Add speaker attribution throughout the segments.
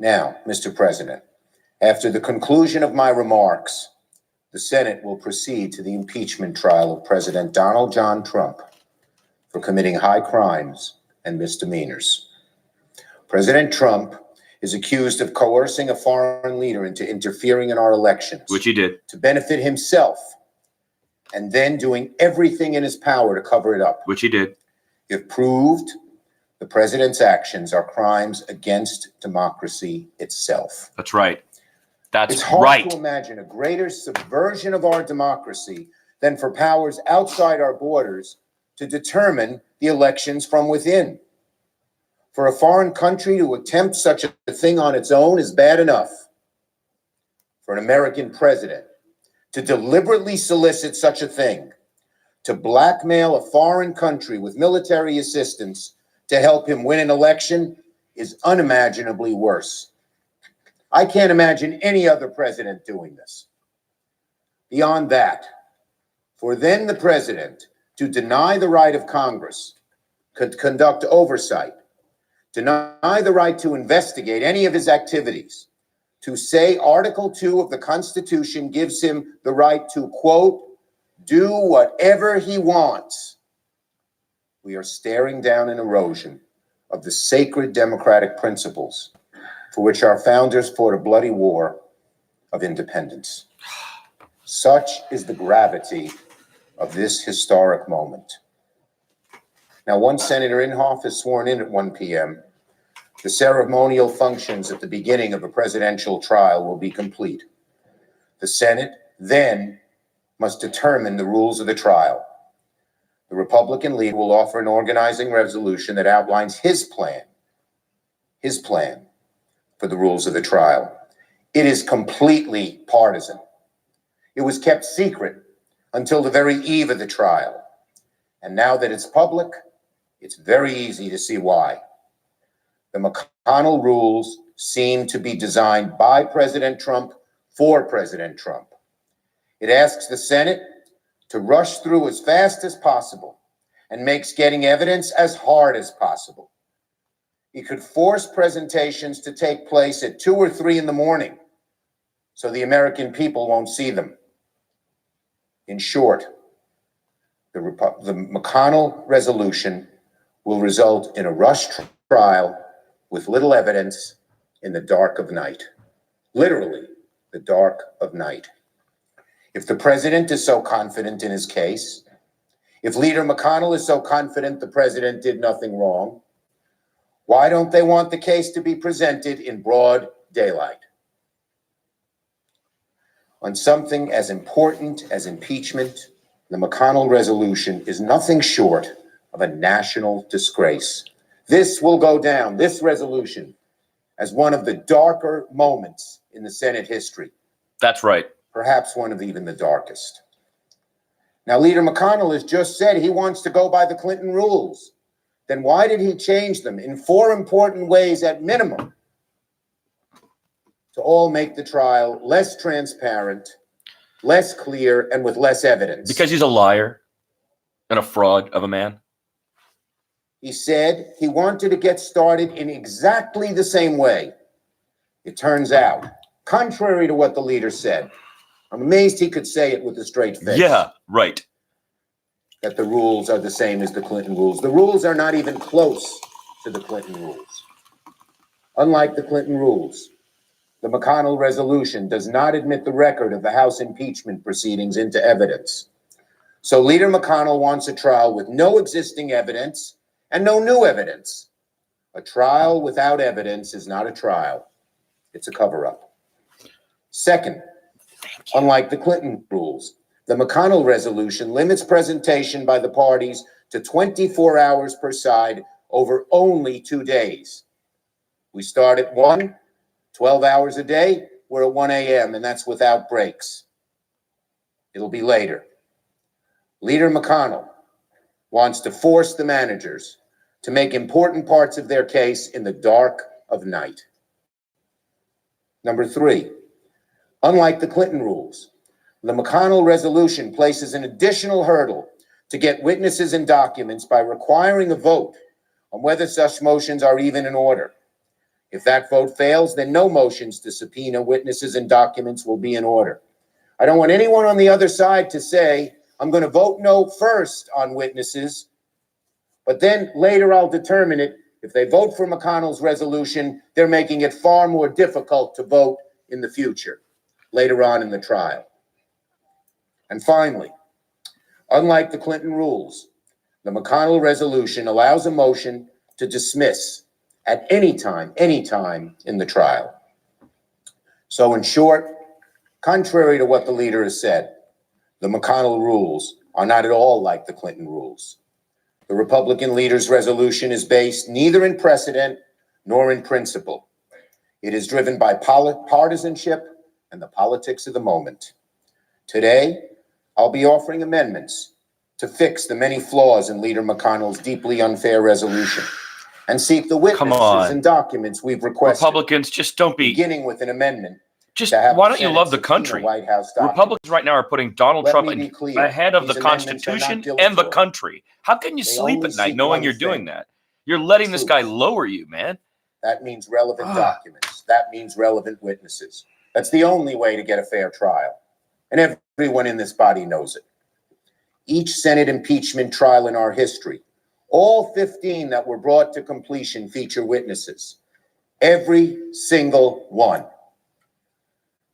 Speaker 1: Now, Mr. President, after the conclusion of my remarks, the Senate will proceed to the impeachment trial of President Donald John Trump for committing high crimes and misdemeanors. President Trump is accused of coercing a foreign leader into interfering in our elections,
Speaker 2: which he did,
Speaker 1: to benefit himself, and then doing everything in his power to cover it up,
Speaker 2: which he did.
Speaker 1: If proved, the president's actions are crimes against democracy itself.
Speaker 2: That's right. That's
Speaker 1: It's hard
Speaker 2: right.
Speaker 1: to imagine a greater subversion of our democracy than for powers outside our borders to determine the elections from within. For a foreign country to attempt such a thing on its own is bad enough. For an American president to deliberately solicit such a thing, to blackmail a foreign country with military assistance to help him win an election, is unimaginably worse. I can't imagine any other president doing this. Beyond that, for then the president to deny the right of Congress to conduct oversight, deny the right to investigate any of his activities, to say Article 2 of the Constitution gives him the right to, quote, do whatever he wants. We are staring down an erosion of the sacred democratic principles for which our founders fought a bloody war of independence. Such is the gravity of this historic moment. Now, once Senator Inhofe is sworn in at 1 p.m., the ceremonial functions at the beginning of a presidential trial will be complete. The Senate then must determine the rules of the trial. The Republican leader will offer an organizing resolution that outlines his plan for the rules of the trial. It is completely partisan. It was kept secret until the very eve of the trial. And now that it's public, it's very easy to see why. The McConnell rules seem to be designed by President Trump for President Trump. It asks the Senate to rush through as fast as possible and makes getting evidence as hard as possible. It could force presentations to take place at 2 or 3 in the morning so the American people won't see them. In short, the McConnell resolution will result in a rushed trial with little evidence in the dark of night. Literally, the dark of night. If the president is so confident in his case, if Leader McConnell is so confident the president did nothing wrong, why don't they want the case to be presented in broad daylight? On something as important as impeachment, the McConnell resolution is nothing short of a national disgrace. This will go down, this resolution, as one of the darker moments in the Senate history.
Speaker 2: That's right.
Speaker 1: Perhaps one of even the darkest. Now, Leader McConnell has just said he wants to go by the Clinton rules. Then why did he change them in 4 important ways at minimum to all make the trial less transparent, less clear, and with less evidence?
Speaker 2: Because he's a liar and a fraud of a man.
Speaker 1: He said he wanted to get started in exactly the same way. It turns out, contrary to what the leader said, I'm amazed he could say it with a straight face.
Speaker 2: Yeah, right.
Speaker 1: That the rules are the same as the Clinton rules. The rules are not even close to the Clinton rules. Unlike the Clinton rules, the McConnell resolution does not admit the record of the House impeachment proceedings into evidence. So Leader McConnell wants a trial with no existing evidence and no new evidence. A trial without evidence is not a trial. It's a cover-up. Second, unlike the Clinton rules, the McConnell resolution limits presentation by the parties to 24 hours per side over only 2 days. We start at 1, 12 hours a day, we're at 1 a.m., and that's without breaks. It'll be later. Leader McConnell wants to force the managers to make important parts of their case in the dark of night. Number 3, unlike the Clinton rules, the McConnell resolution places an additional hurdle to get witnesses and documents by requiring a vote on whether such motions are even in order. If that vote fails, then no motions to subpoena witnesses and documents will be in order. I don't want anyone on the other side to say, I'm going to vote no first on witnesses, but then later I'll determine it. If they vote for McConnell's resolution, they're making it far more difficult to vote in the future, later on in the trial. And finally, unlike the Clinton rules, the McConnell resolution allows a motion to dismiss at any time in the trial. So in short, contrary to what the leader has said, the McConnell rules are not at all like the Clinton rules. The Republican leader's resolution is based neither in precedent nor in principle. It is driven by partisanship and the politics of the moment. Today, I'll be offering amendments to fix the many flaws in Leader McConnell's deeply unfair resolution and seek the witnesses and documents we've requested.
Speaker 2: Republicans, just don't be...
Speaker 1: Beginning with an amendment.
Speaker 2: Just why don't you love the country?
Speaker 1: White House
Speaker 2: Republicans right now are putting Donald Trump ahead of the Constitution and the country. How can you sleep at night knowing you're doing that? You're letting this guy lower you, man.
Speaker 1: That means relevant documents. That means relevant witnesses. That's the only way to get a fair trial. And everyone in this body knows it. Each Senate impeachment trial in our history, all 15 that were brought to completion, feature witnesses. Every single one.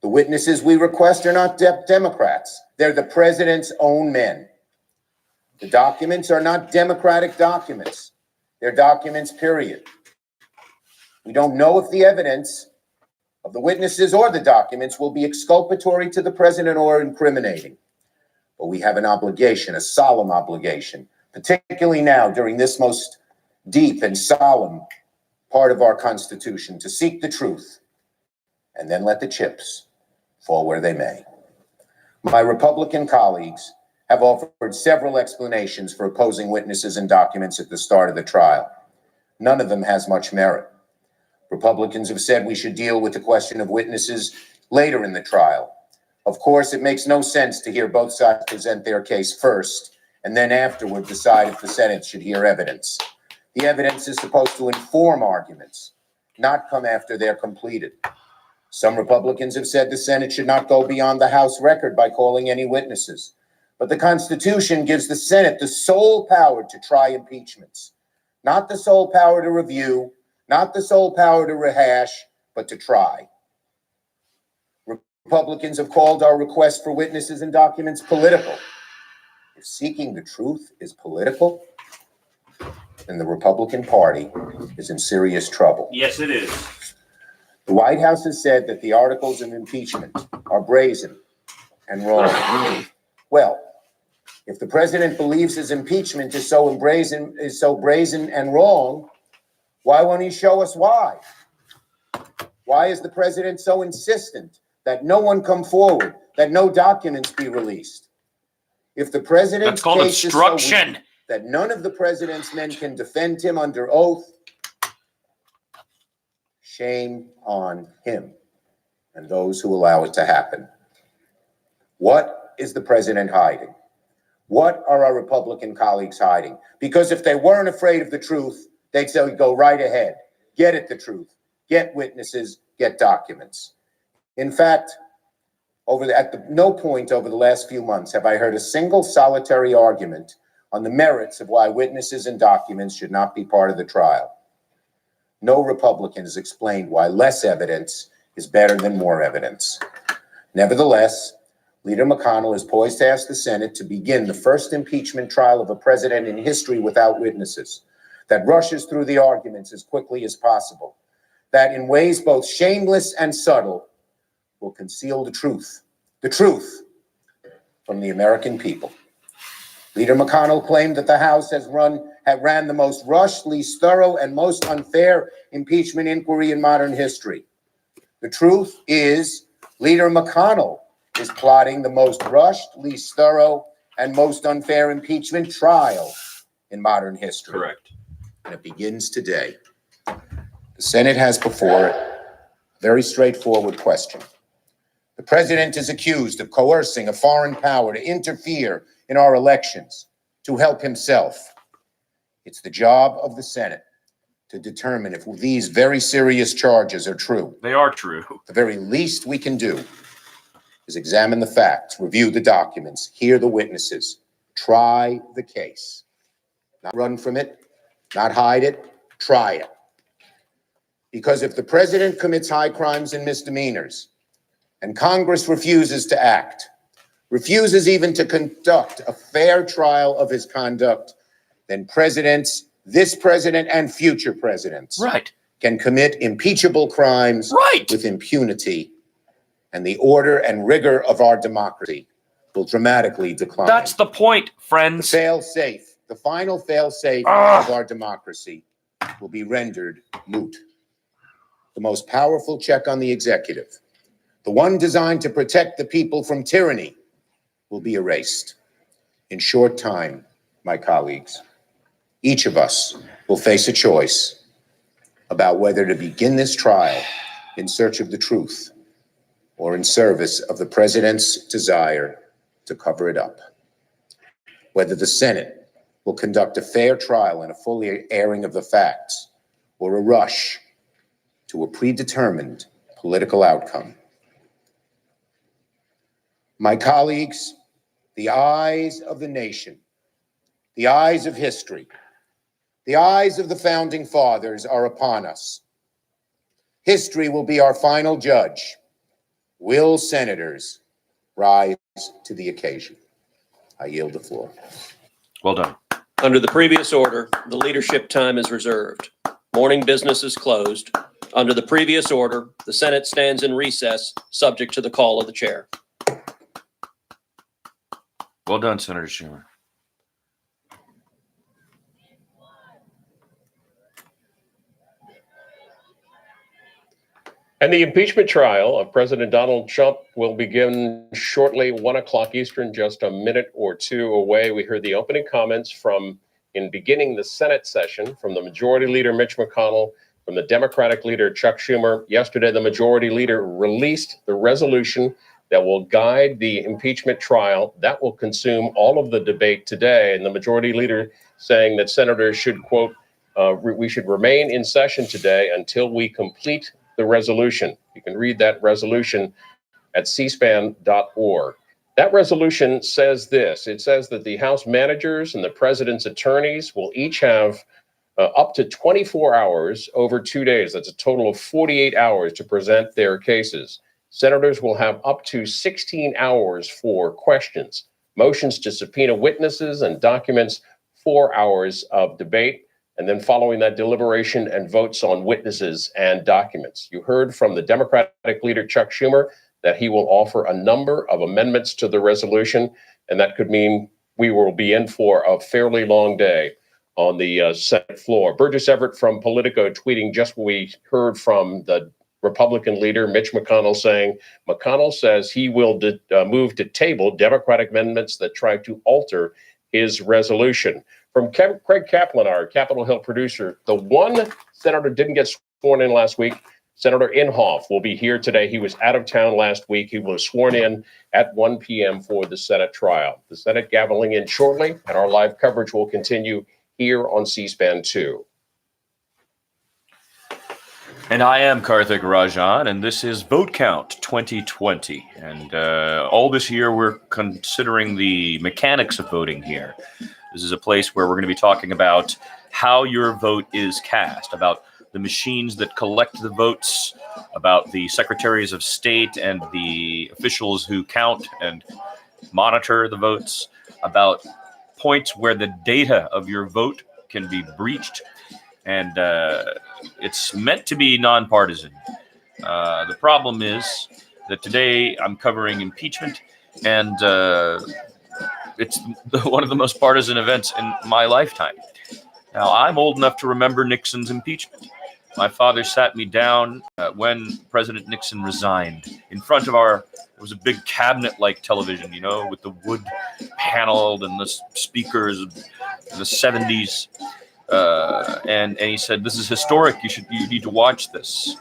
Speaker 1: The witnesses we request are not Democrats. They're the president's own men. The documents are not Democratic documents. They're documents, period. We don't know if the evidence of the witnesses or the documents will be exculpatory to the president or incriminating. But we have an obligation, a solemn obligation, particularly now during this most deep and solemn part of our Constitution, to seek the truth and then let the chips fall where they may. My Republican colleagues have offered several explanations for opposing witnesses and documents at the start of the trial. None of them has much merit. Republicans have said we should deal with the question of witnesses later in the trial. Of course, it makes no sense to hear both sides present their case first and then afterward decide if the Senate should hear evidence. The evidence is supposed to inform arguments, not come after they're completed. Some Republicans have said the Senate should not go beyond the House record by calling any witnesses. But the Constitution gives the Senate the sole power to try impeachments, not the sole power to review, not the sole power to rehash, but to try. Republicans have called our request for witnesses and documents political. If seeking the truth is political, then the Republican Party is in serious trouble.
Speaker 2: Yes, it is.
Speaker 1: The White House has said that the articles of impeachment are brazen and wrong. Well, if the president believes his impeachment is so brazen and wrong, why won't he show us why? Why is the president so insistent that no one come forward, that no documents be released? If the president's case is so weak that none of the president's men can defend him under oath, shame on him and those who allow it to happen. What is the president hiding? What are our Republican colleagues hiding? Because if they weren't afraid of the truth, they'd say, go right ahead, get at the truth, get witnesses, get documents. In fact, at no point over the last few months have I heard a single solitary argument on the merits of why witnesses and documents should not be part of the trial. No Republican has explained why less evidence is better than more evidence. Nevertheless, Leader McConnell is poised to ask the Senate to begin the first impeachment trial of a president in history without witnesses, that rushes through the arguments as quickly as possible, that in ways both shameless and subtle will conceal the truth from the American people. Leader McConnell claimed that the House had ran the most rushed, least thorough, and most unfair impeachment inquiry in modern history. The truth is, Leader McConnell is plotting the most rushed, least thorough, and most unfair impeachment trial in modern history.
Speaker 2: Correct.
Speaker 1: And it begins today. The Senate has before it a very straightforward question. The president is accused of coercing a foreign power to interfere in our elections to help himself. It's the job of the Senate to determine if these very serious charges are true.
Speaker 2: They are true.
Speaker 1: The very least we can do is examine the facts, review the documents, hear the witnesses, try the case. Not run from it, not hide it, try it. Because if the president commits high crimes and misdemeanors, and Congress refuses to act, refuses even to conduct a fair trial of his conduct, then presidents, this president and future presidents, can commit impeachable crimes with impunity, and the order and rigor of our democracy will dramatically decline.
Speaker 2: That's the point, friends.
Speaker 1: The fail-safe, the final fail-safe of our democracy will be rendered moot. The most powerful check on the executive, the one designed to protect the people from tyranny, will be erased. In short time, my colleagues, each of us will face a choice about whether to begin this trial in search of the truth or in service of the president's desire to cover it up. Whether the Senate will conduct a fair trial and a full airing of the facts, or a rush to a predetermined political outcome. My colleagues, the eyes of the nation, the eyes of history, the eyes of the founding fathers are upon us. History will be our final judge. Will senators rise to the occasion? I yield the floor.
Speaker 2: Well done.
Speaker 3: Under the previous order, the leadership time is reserved. Morning business is closed. Under the previous order, the Senate stands in recess, subject to the call of the chair.
Speaker 2: Well done, Senator Schumer.
Speaker 4: And the impeachment trial of President Donald Trump will begin shortly, 1 o'clock Eastern, just a minute or two away. We heard the opening comments in beginning the Senate session from the Majority Leader Mitch McConnell, from the Democratic Leader Chuck Schumer. Yesterday, the Majority Leader released the resolution that will guide the impeachment trial. That will consume all of the debate today. And the Majority Leader saying that senators should, quote, we should remain in session today until we complete the resolution. You can read that resolution at cspan.org. That resolution says this. It says that the House managers and the president's attorneys will each have up to 24 hours over 2 days. That's a total of 48 hours to present their cases. Senators will have up to 16 hours for questions, motions to subpoena witnesses and documents, 4 hours of debate, and then following that, deliberation and votes on witnesses and documents. You heard from the Democratic Leader Chuck Schumer that he will offer a number of amendments to the resolution, and that could mean we will be in for a fairly long day on the Senate floor. Burgess Everett from Politico tweeting just what we heard from the Republican leader, Mitch McConnell, saying, McConnell says he will move to table Democratic amendments that try to alter his resolution. From Craig Kaplan, our Capitol Hill producer, the one senator didn't get sworn in last week, Senator Inhofe, will be here today. He was out of town last week. He was sworn in at 1 p.m. for the Senate trial. The Senate gaveling in shortly, and our live coverage will continue here on C-SPAN 2.
Speaker 2: And I am Karthik Rajan, and this is Vote Count 2020. And all this year, we're considering the mechanics of voting here. This is a place where we're going to be talking about how your vote is cast, about the machines that collect the votes, about the secretaries of state and the officials who count and monitor the votes, about points where the data of your vote can be breached. And it's meant to be nonpartisan. The problem is that today I'm covering impeachment, and it's one of the most partisan events in my lifetime. Now, I'm old enough to remember Nixon's impeachment. My father sat me down when President Nixon resigned. In front of there was a big cabinet-like television, you know, with the wood paneled and the speakers in the 70s. And he said, "This is historic. You need to watch this."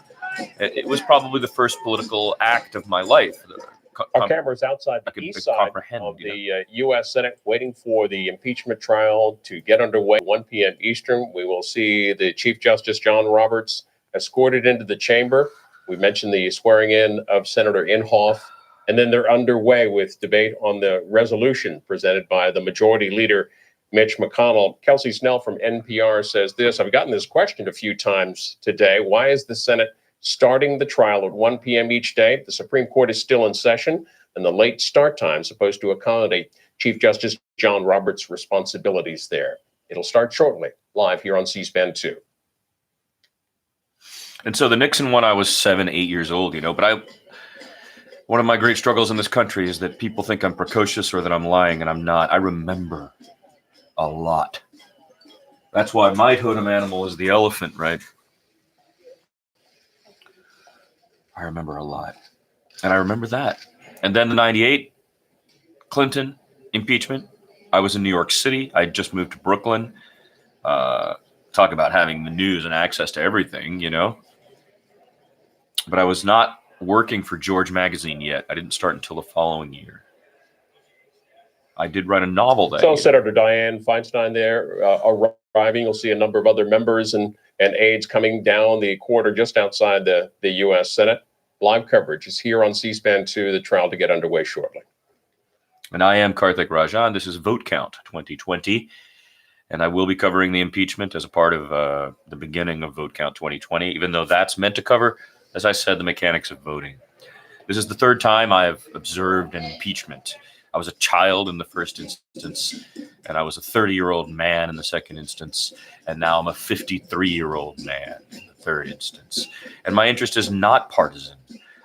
Speaker 2: It was probably the first political act of my life. The
Speaker 4: Our camera's outside the east side of the U.S. Senate, waiting for the impeachment trial to get underway. 1 p.m. Eastern, we will see the Chief Justice John Roberts escorted into the chamber. We mentioned the swearing in of Senator Inhofe, and then they're underway with debate on the resolution presented by the Majority Leader, Mitch McConnell. Kelsey Snell from NPR says this. I've gotten this question a few times today. Why is the Senate starting the trial at 1 p.m. each day? The Supreme Court is still in session, and the late start time is supposed to accommodate Chief Justice John Roberts' responsibilities there. It'll start shortly, live here on C-SPAN 2.
Speaker 2: And so the Nixon one, I was 7, 8 years old, but one of my great struggles in this country is that people think I'm precocious or that I'm lying, and I'm not. I remember a lot. That's why my totem animal is the elephant, right? I remember a lot. And I remember that. And then the 98, Clinton, impeachment. I was in New York City. I just moved to Brooklyn. Talk about having the news and access to everything, But I was not working for George Magazine yet. I didn't start until the following year. I did write a novel that year.
Speaker 4: Senator Dianne Feinstein there arriving. You'll see a number of other members and aides coming down the corridor just outside the U.S. Senate. Live coverage is here on C-SPAN 2, the trial to get underway shortly.
Speaker 2: And I am Karthik Rajan. This is Vote Count 2020. And I will be covering the impeachment as a part of the beginning of Vote Count 2020, even though that's meant to cover, as I said, the mechanics of voting. This is the third time I have observed an impeachment. I was a child in the first instance, and I was a 30-year-old man in the second instance, and now I'm a 53-year-old man in the third instance. And my interest is not partisan.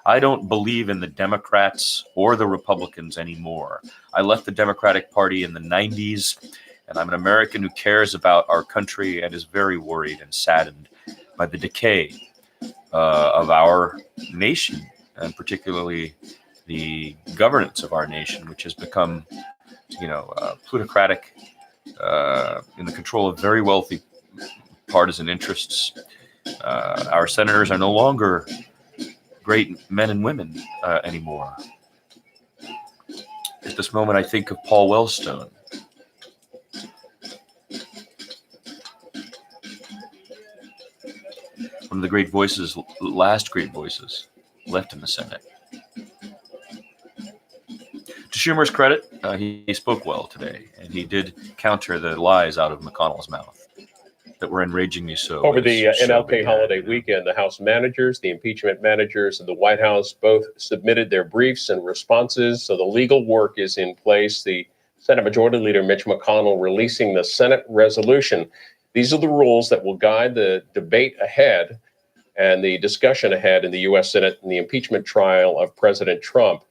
Speaker 2: I don't believe in the Democrats or the Republicans anymore. I left the Democratic Party in the 90s, and I'm an American who cares about our country and is very worried and saddened by the decay of our nation, and particularly the governance of our nation, which has become, plutocratic, in the control of very wealthy partisan interests. Our senators are no longer great men and women anymore. At this moment, I think of Paul Wellstone. One of the great voices, last great voices left in the Senate. To Schumer's credit, he spoke well today, and he did counter the lies out of McConnell's mouth that were enraging me so.
Speaker 4: Over the MLK holiday weekend, the House managers, the impeachment managers, and the White House both submitted their briefs and responses, so the legal work is in place. The Senate Majority Leader Mitch McConnell releasing the Senate resolution. These are the rules that will guide the debate ahead and the discussion ahead in the U.S. Senate in the impeachment trial of President Trump.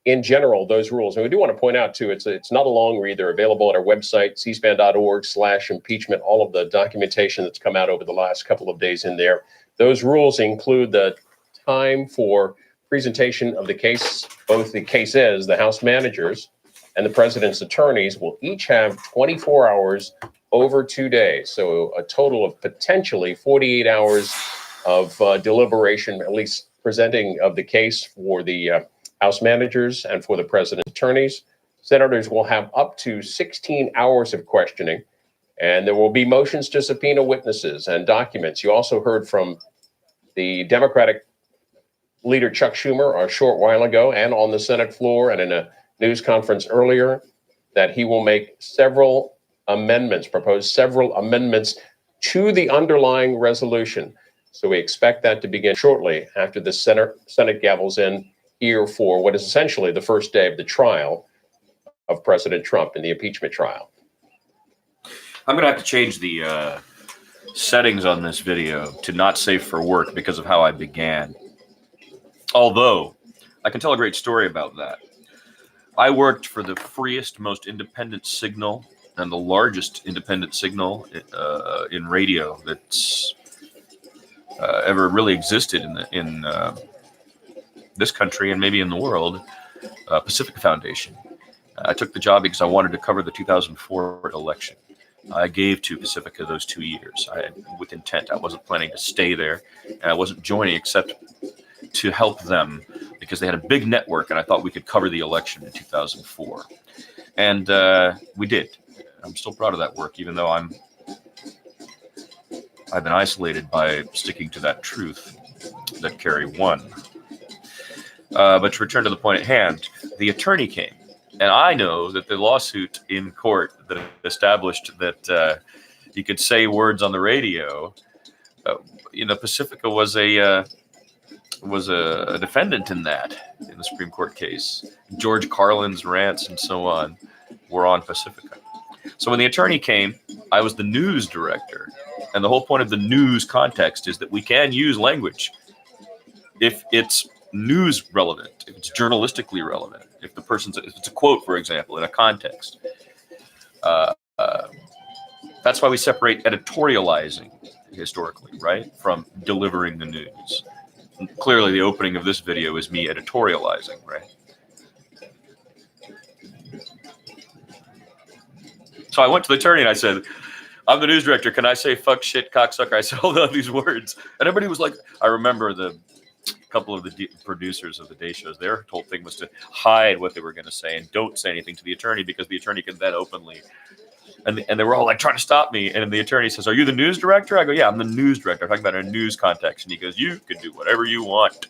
Speaker 4: In general, those rules, and we do want to point out too, it's not a long read. They're available at our website, cspan.org/impeachment, all of the documentation that's come out over the last couple of days in there. Those rules include the time for presentation of the case. Both the cases, the House managers and the president's attorneys will each have 24 hours over 2 days. So a total of potentially 48 hours of deliberation, at least presenting of the case for the House managers and for the president's attorneys. Senators will have up to 16 hours of questioning, and there will be motions to subpoena witnesses and documents. You also heard from the Democratic leader Chuck Schumer a short while ago and on the Senate floor and in a news conference earlier that he will make several amendments, propose several amendments to the underlying resolution. So we expect that to begin shortly after the Senate gavels in here for what is essentially the first day of the trial of President Trump in the impeachment trial.
Speaker 2: I'm going to have to change the settings on this video to not safe for work because of how I began. Although, I can tell a great story about that. I worked for the freest, most independent signal and the largest independent signal in radio that's ever really existed in this country and maybe in the world, Pacific Foundation. I took the job because I wanted to cover the 2004 election. I gave to Pacifica those 2 years with intent. I wasn't planning to stay there, and I wasn't joining except to help them because they had a big network, and I thought we could cover the election in 2004. And we did. I'm still proud of that work, even though I've been isolated by sticking to that truth that Kerry won. But to return to the point at hand, the attorney came. And I know that the lawsuit in court that established that you could say words on the radio, Pacifica was a defendant in the Supreme Court case. George Carlin's rants and so on were on Pacifica. So when the attorney came, I was the news director. And the whole point of the news context is that we can use language if it's news relevant, if it's journalistically relevant, if it's a quote, for example, in a context. That's why we separate editorializing historically, right, from delivering the news. Clearly, the opening of this video is me editorializing, right? So I went to the attorney and I said, I'm the news director. Can I say fuck, shit, cocksucker? I said all of these words. And everybody was like, I remember a couple of the producers of the day shows, their whole thing was to hide what they were going to say and don't say anything to the attorney because the attorney can then openly. And they were all like trying to stop me. And the attorney says, are you the news director? I go, yeah, I'm the news director. I'm talking about a news context. And he goes, you can do whatever you want.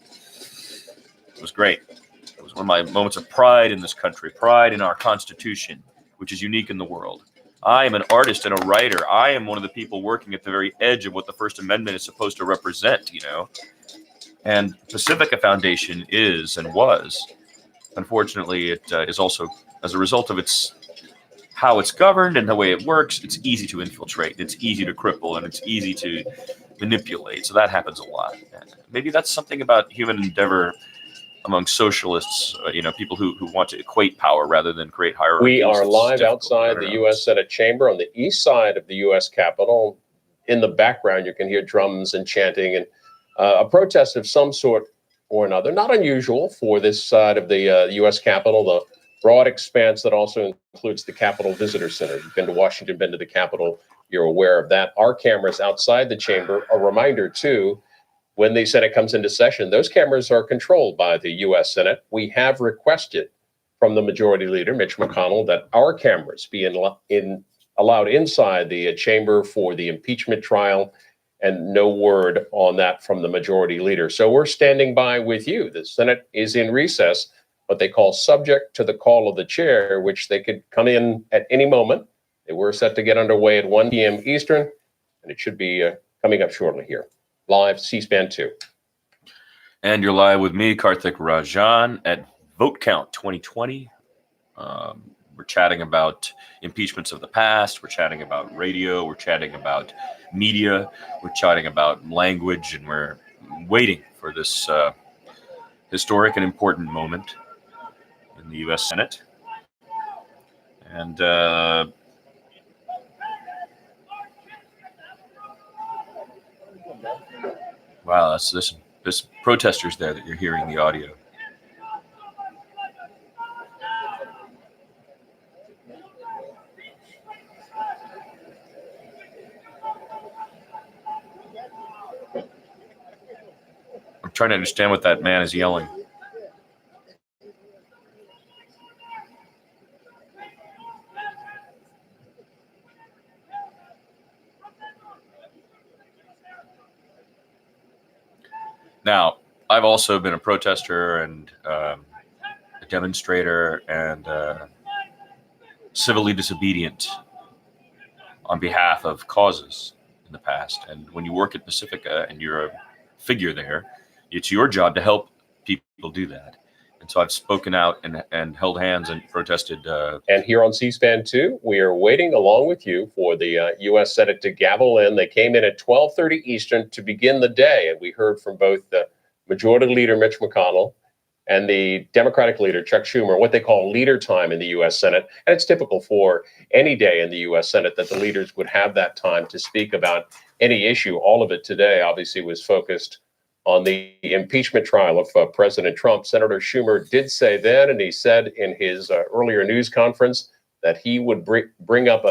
Speaker 2: It was great. It was one of my moments of pride in this country, pride in our Constitution, which is unique in the world. I am an artist and a writer. I am one of the people working at the very edge of what the First Amendment is supposed to represent, And Pacifica Foundation is and was. Unfortunately, it is also, as a result of how it's governed and the way it works, it's easy to infiltrate, it's easy to cripple, and it's easy to manipulate. So that happens a lot. Maybe that's something about human endeavor among socialists, people who want to equate power rather than create hierarchies.
Speaker 4: We are live outside the U.S. Senate chamber on the east side of the U.S. Capitol. In the background, you can hear drums and chanting and a protest of some sort or another. Not unusual for this side of the U.S. Capitol, the broad expanse that also includes the Capitol Visitor Center. You've been to Washington, been to the Capitol, you're aware of that. Our cameras outside the chamber, a reminder too, when the Senate comes into session, those cameras are controlled by the U.S. Senate. We have requested from the Majority Leader, Mitch McConnell, that our cameras be allowed inside the chamber for the impeachment trial, and no word on that from the Majority Leader. So we're standing by with you. The Senate is in recess, what they call subject to the call of the chair, which they could come in at any moment. They were set to get underway at 1 p.m. Eastern, and it should be coming up shortly here. Live C-SPAN 2.
Speaker 2: And you're live with me, Karthik Rajan, at Vote Count 2020. We're chatting about impeachments of the past. We're chatting about radio. We're chatting about media. We're chatting about language. And we're waiting for this historic and important moment in the U.S. Senate. And wow, there's protesters there that you're hearing the audio. I'm trying to understand what that man is yelling. Now, I've also been a protester and a demonstrator and civilly disobedient on behalf of causes in the past. And when you work at Pacifica and you're a figure there, it's your job to help people do that. And so I've spoken out and held hands and protested.
Speaker 4: And here on C-SPAN 2, we are waiting along with you for the U.S. Senate to gavel in. They came in at 12:30 Eastern to begin the day. And we heard from both the Majority Leader Mitch McConnell and the Democratic Leader Chuck Schumer, what they call leader time in the U.S. Senate. And it's typical for any day in the U.S. Senate that the leaders would have that time to speak about any issue. All of it today obviously was focused on the impeachment trial of President Trump. Senator Schumer did say then, and he said in his earlier news conference, that he would bring up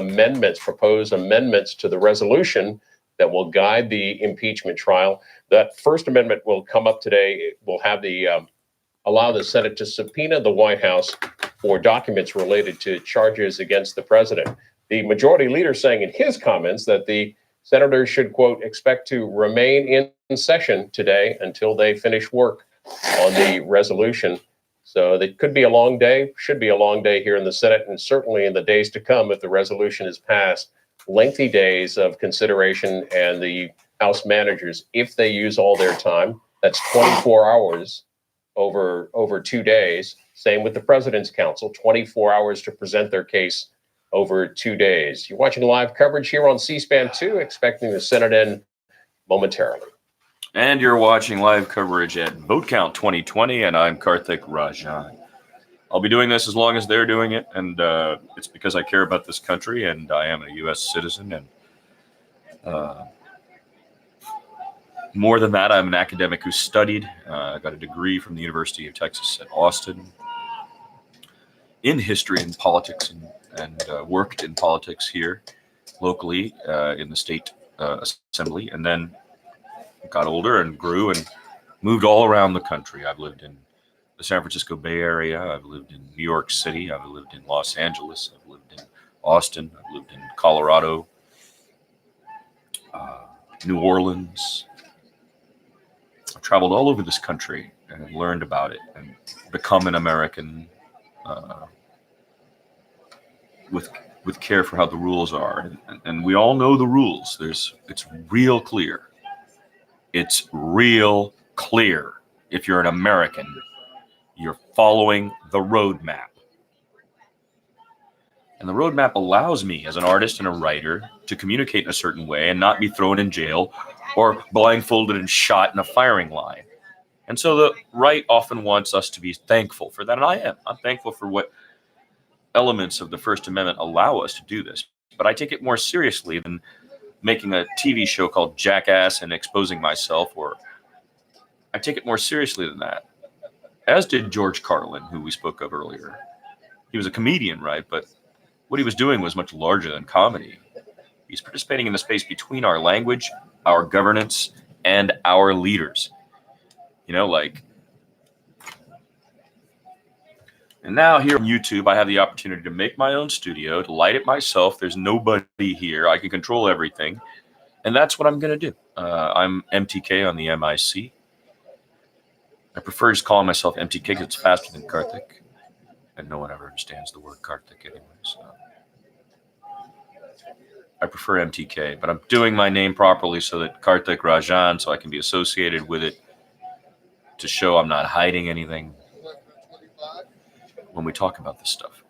Speaker 4: proposed amendments to the resolution that will guide the impeachment trial. That First Amendment will come up today. We'll have the allow the Senate to subpoena the White House for documents related to charges against the president. The majority leader saying in his comments that the senators should, quote, expect to remain in session today until they finish work on the resolution. So it could be a long day, should be a long day here in the Senate, and certainly in the days to come if the resolution is passed. Lengthy days of consideration, and the House managers, if they use all their time, that's 24 hours over 2 days. Same with the President's Counsel, 24 hours to present their case over 2 days. You're watching live coverage here on C-SPAN 2, expecting the Senate in momentarily.
Speaker 2: And you're watching live coverage at Vote Count 2020, and I'm Karthik Rajan. I'll be doing this as long as they're doing it, and it's because I care about this country, and I am a U.S. citizen, and more than that, I'm an academic who studied. I got a degree from the University of Texas at Austin in history and politics, and worked in politics here locally in the state assembly, and then got older and grew and moved all around the country. I've lived in the San Francisco Bay Area. I've lived in New York City. I've lived in Los Angeles. I've lived in Austin. I've lived in Colorado, New Orleans. I've traveled all over this country and learned about it and become an American with care for how the rules are. And we all know the rules. It's real clear. It's real clear. If you're an American, you're following the roadmap. And the roadmap allows me as an artist and a writer to communicate in a certain way and not be thrown in jail or blindfolded and shot in a firing line. And so the right often wants us to be thankful for that. And I am. I'm thankful for what elements of the First Amendment allow us to do this. But I take it more seriously than making a TV show called Jackass and exposing myself, or I take it more seriously than that. As did George Carlin, who we spoke of earlier. He was a comedian, right? But what he was doing was much larger than comedy. He's participating in the space between our language, our governance, and our leaders. You know, like, and now here on YouTube, I have the opportunity to make my own studio, to light it myself. There's nobody here. I can control everything. And that's what I'm going to do. I'm MTK on the MIC. I prefer just calling myself MTK because it's faster than Karthik. And no one ever understands the word Karthik anyway. So I prefer MTK, but I'm doing my name properly so that Karthik Rajan, so I can be associated with it, to show I'm not hiding anything when we talk about this stuff.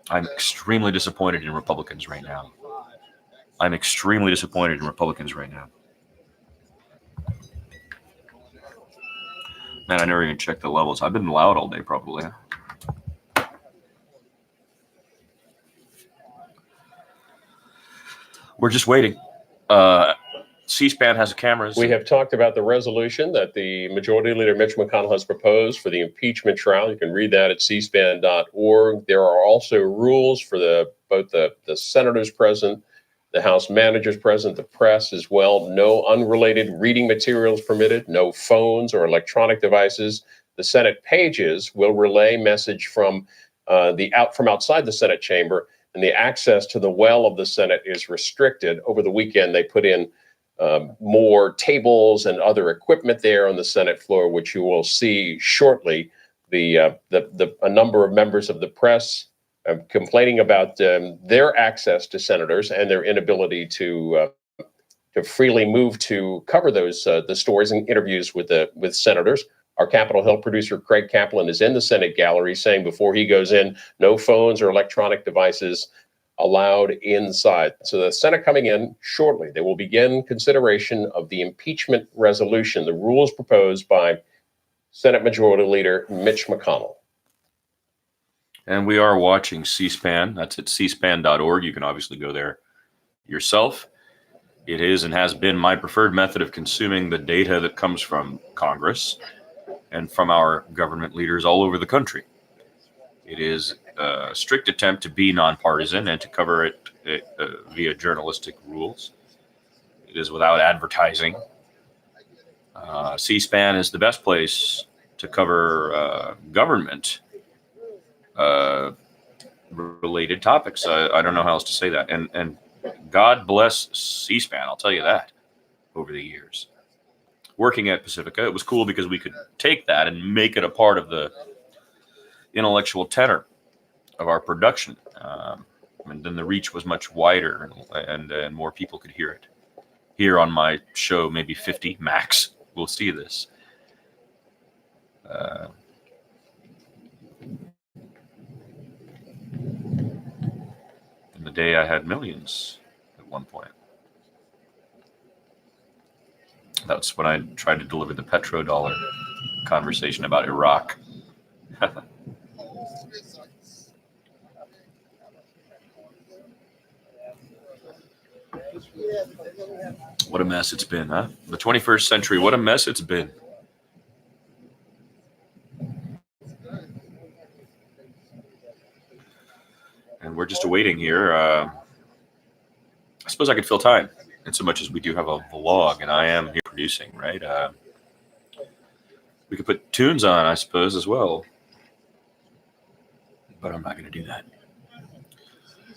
Speaker 2: I'm extremely disappointed in Republicans right now. I'm extremely disappointed in Republicans right now. Man, I never even checked the levels. I've been loud all day, probably. We're just waiting. C-SPAN has cameras.
Speaker 4: We have talked about the resolution that the Majority Leader Mitch McConnell has proposed for the impeachment trial. You can read that at cspan.org. There are also rules for both the senators present, the House managers present, the press as well. No unrelated reading materials permitted, no phones or electronic devices. The Senate pages will relay message from outside the Senate chamber, and the access to the well of the Senate is restricted. Over the weekend, they put in more tables and other equipment there on the Senate floor, which you will see shortly. A number of members of the press complaining about their access to senators and their inability to freely move to cover those the stories and interviews with senators. Our Capitol Hill producer Craig Kaplan is in the Senate gallery, saying before he goes in, no phones or electronic devices allowed inside. So the Senate coming in shortly. They will begin consideration of the impeachment resolution, the rules proposed by Senate Majority Leader Mitch McConnell.
Speaker 2: And we are watching C-SPAN. That's at cspan.org. You can obviously go there yourself. It is and has been my preferred method of consuming the data that comes from Congress and from our government leaders all over the country. It is a strict attempt to be nonpartisan and to cover it via journalistic rules. It is without advertising. C-SPAN is the best place to cover government related topics. I don't know how else to say that. And God bless C-SPAN, I'll tell you that, over the years. Working at Pacifica, it was cool because we could take that and make it a part of the intellectual tenor of our production. And then the reach was much wider and more people could hear it. Here on my show, maybe 50 max will see this. In the day I had millions at one point. That's when I tried to deliver the petrodollar conversation about Iraq. What a mess it's been, huh? The 21st century, what a mess it's been. And we're just awaiting here. I suppose I could fill time, in so much as we do have a vlog, and I am here producing, right? We could put tunes on, I suppose, as well. But I'm not going to do that.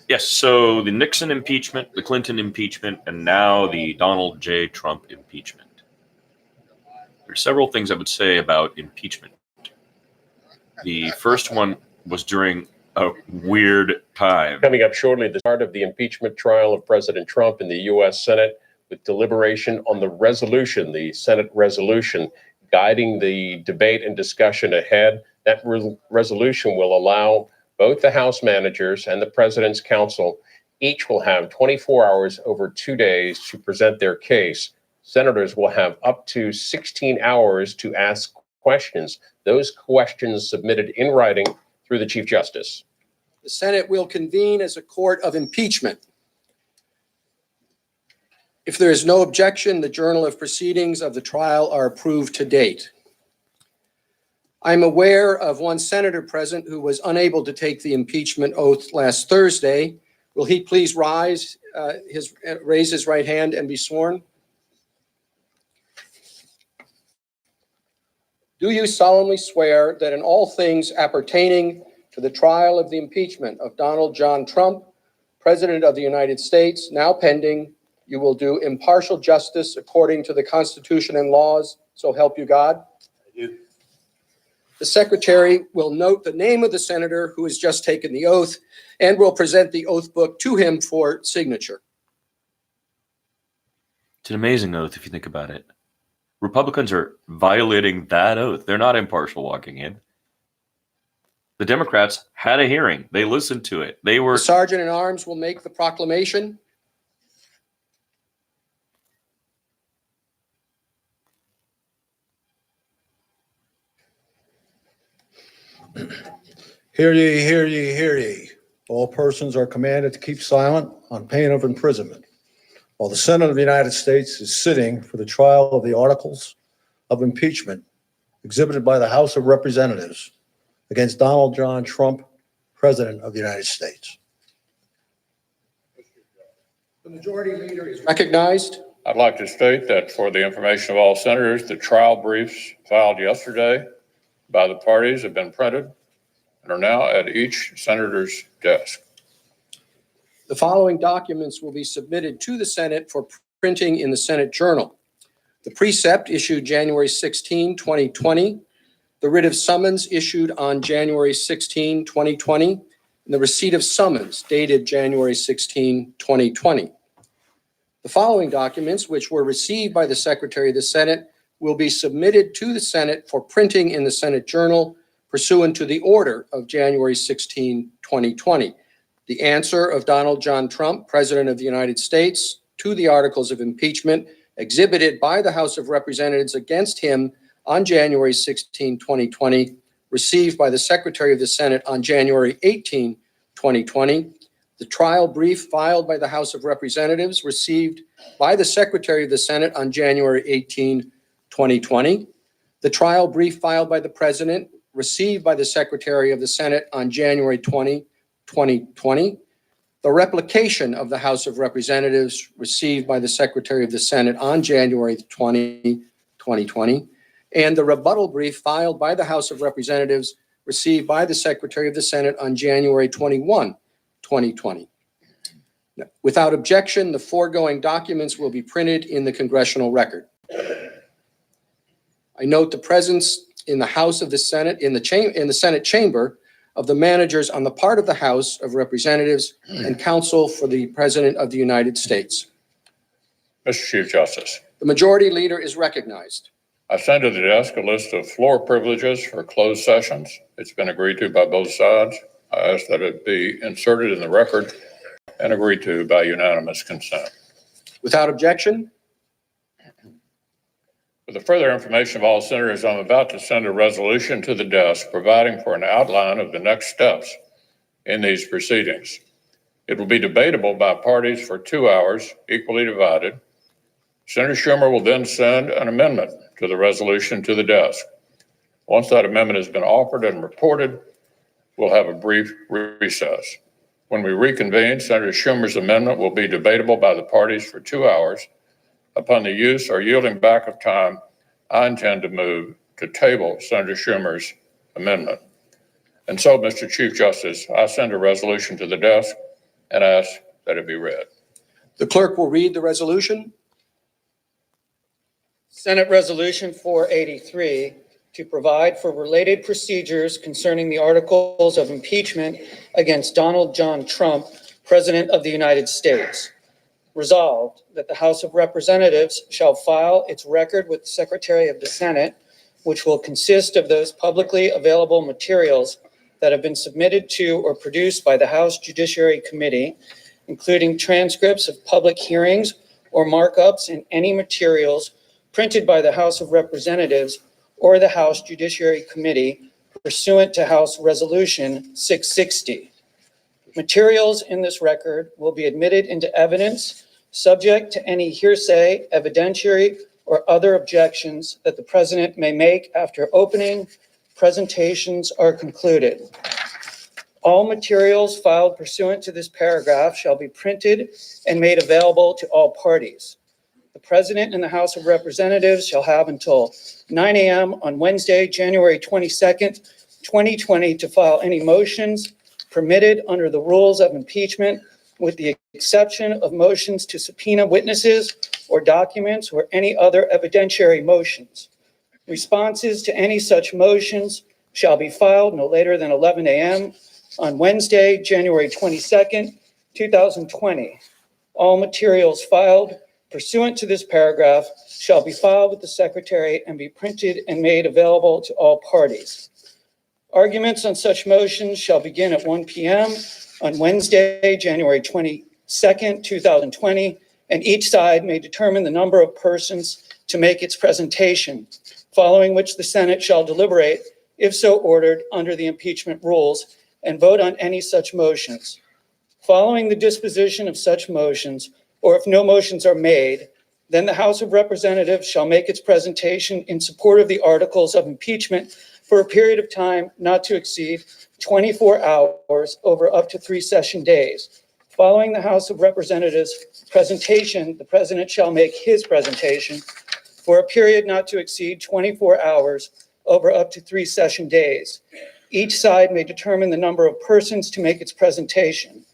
Speaker 2: Yes, so the Nixon impeachment, the Clinton impeachment, and now the Donald J. Trump impeachment. There are several things I would say about impeachment. The first one was during a weird time.
Speaker 4: Coming up shortly, the start of the impeachment trial of President Trump in the U.S. Senate, with deliberation on the resolution, the Senate resolution guiding the debate and discussion ahead. That resolution will allow both the House managers and the President's counsel, each will have 24 hours over 2 days to present their case. Senators will have up to 16 hours to ask questions. Those questions submitted in writing through the Chief Justice.
Speaker 5: The Senate will convene as a court of impeachment. If there is no objection, the journal of proceedings of the trial are approved to date. I'm aware of one senator present who was unable to take the impeachment oath last Thursday. Will he please raise his right hand and be sworn? Do you solemnly swear that in all things appertaining to the trial of the impeachment of Donald John Trump, President of the United States, now pending, you will do impartial justice according to the Constitution and laws, so help you God?
Speaker 6: I do.
Speaker 5: The Secretary will note the name of the senator who has just taken the oath and will present the oath book to him for signature.
Speaker 2: It's an amazing oath if you think about it. Republicans are violating that oath. They're not impartial walking in. The Democrats had a hearing. They listened to it. They were...
Speaker 5: The Sergeant at Arms will make the proclamation.
Speaker 6: Hear ye, hear ye, hear ye. All persons are commanded to keep silent on pain of imprisonment while the Senate of the United States is sitting for the trial of the articles of impeachment exhibited by the House of Representatives against Donald John Trump, President of the United States.
Speaker 5: The majority leader is recognized.
Speaker 7: I'd like to state that for the information of all senators, the trial briefs filed yesterday by the parties have been printed and are now at each senator's desk.
Speaker 5: The following documents will be submitted to the Senate for printing in the Senate Journal. The precept issued January 16, 2020, the writ of summons issued on January 16, 2020, and the receipt of summons dated January 16, 2020. The following documents, which were received by the Secretary of the Senate, will be submitted to the Senate for printing in the Senate Journal pursuant to the order of January 16, 2020. The answer of Donald John Trump, President of the United States, to the articles of impeachment exhibited by the House of Representatives against him on January 16, 2020, received by the Secretary of the Senate on January 18, 2020. The trial brief filed by the House of Representatives received by the Secretary of the Senate on January 18, 2020. The trial brief filed by the President received by the Secretary of the Senate on January 20, 2020. The replication of the House of Representatives received by the Secretary of the Senate on January 20, 2020, and the rebuttal brief filed by the House of Representatives received by the Secretary of the Senate on January 21, 2020. Without objection, the foregoing documents will be printed in the congressional record. I note the presence in the House of the Senate, in the Senate chamber, of the managers on the part of the House of Representatives and counsel for the President of the United States.
Speaker 7: Mr. Chief Justice,
Speaker 5: The majority leader is recognized.
Speaker 7: I sent to the desk a list of floor privileges for closed sessions. It's been agreed to by both sides. I ask that it be inserted in the record and agreed to by unanimous consent.
Speaker 5: Without objection,
Speaker 7: For the further information of all senators, I'm about to send a resolution to the desk providing for an outline of the next steps in these proceedings. It will be debatable by parties for 2 hours, equally divided. Senator Schumer will then send an amendment to the resolution to the desk. Once that amendment has been offered and reported, we'll have a brief recess. When we reconvene, Senator Schumer's amendment will be debatable by the parties for 2 hours. Upon the use or yielding back of time, I intend to move to table Senator Schumer's amendment. And so, Mr. Chief Justice, I send a resolution to the desk and ask that it be read.
Speaker 5: the clerk will read the resolution.
Speaker 8: Senate Resolution 483 to provide for related procedures concerning the articles of impeachment against Donald John Trump, President of the United States. Resolved that the House of Representatives shall file its record with the Secretary of the Senate, which will consist of those publicly available materials that have been submitted to or produced by the House Judiciary Committee, including transcripts of public hearings or markups in any materials printed by the House of Representatives or the House Judiciary Committee pursuant to House Resolution 660. Materials in this record will be admitted into evidence subject to any hearsay, evidentiary, or other objections that the President may make after opening presentations are concluded. All materials filed pursuant to this paragraph shall be printed and made available to all parties. The President and the House of Representatives shall have until 9 a.m. on Wednesday, January 22nd, 2020, to file any motions permitted under the rules of impeachment, with the exception of motions to subpoena witnesses or documents or any other evidentiary motions. Responses to any such motions shall be filed no later than 11 a.m. on Wednesday, January 22nd, 2020. All materials filed pursuant to this paragraph shall be filed with the Secretary and be printed and made available to all parties. Arguments on such motions shall begin at 1 p.m. on Wednesday, January 22nd, 2020, and each side may determine the number of persons to make its presentation, following which the Senate shall deliberate, if so ordered, under the impeachment rules, and vote on any such motions. Following the disposition of such motions, or if no motions are made, then the House of Representatives shall make its presentation in support of the articles of impeachment for a period of time not to exceed 24 hours over up to 3 session days. Following the House of Representatives presentation, the President shall make his presentation for a period not to exceed 24 hours over up to 3 session days. Each side may determine the number of persons to make its presentation.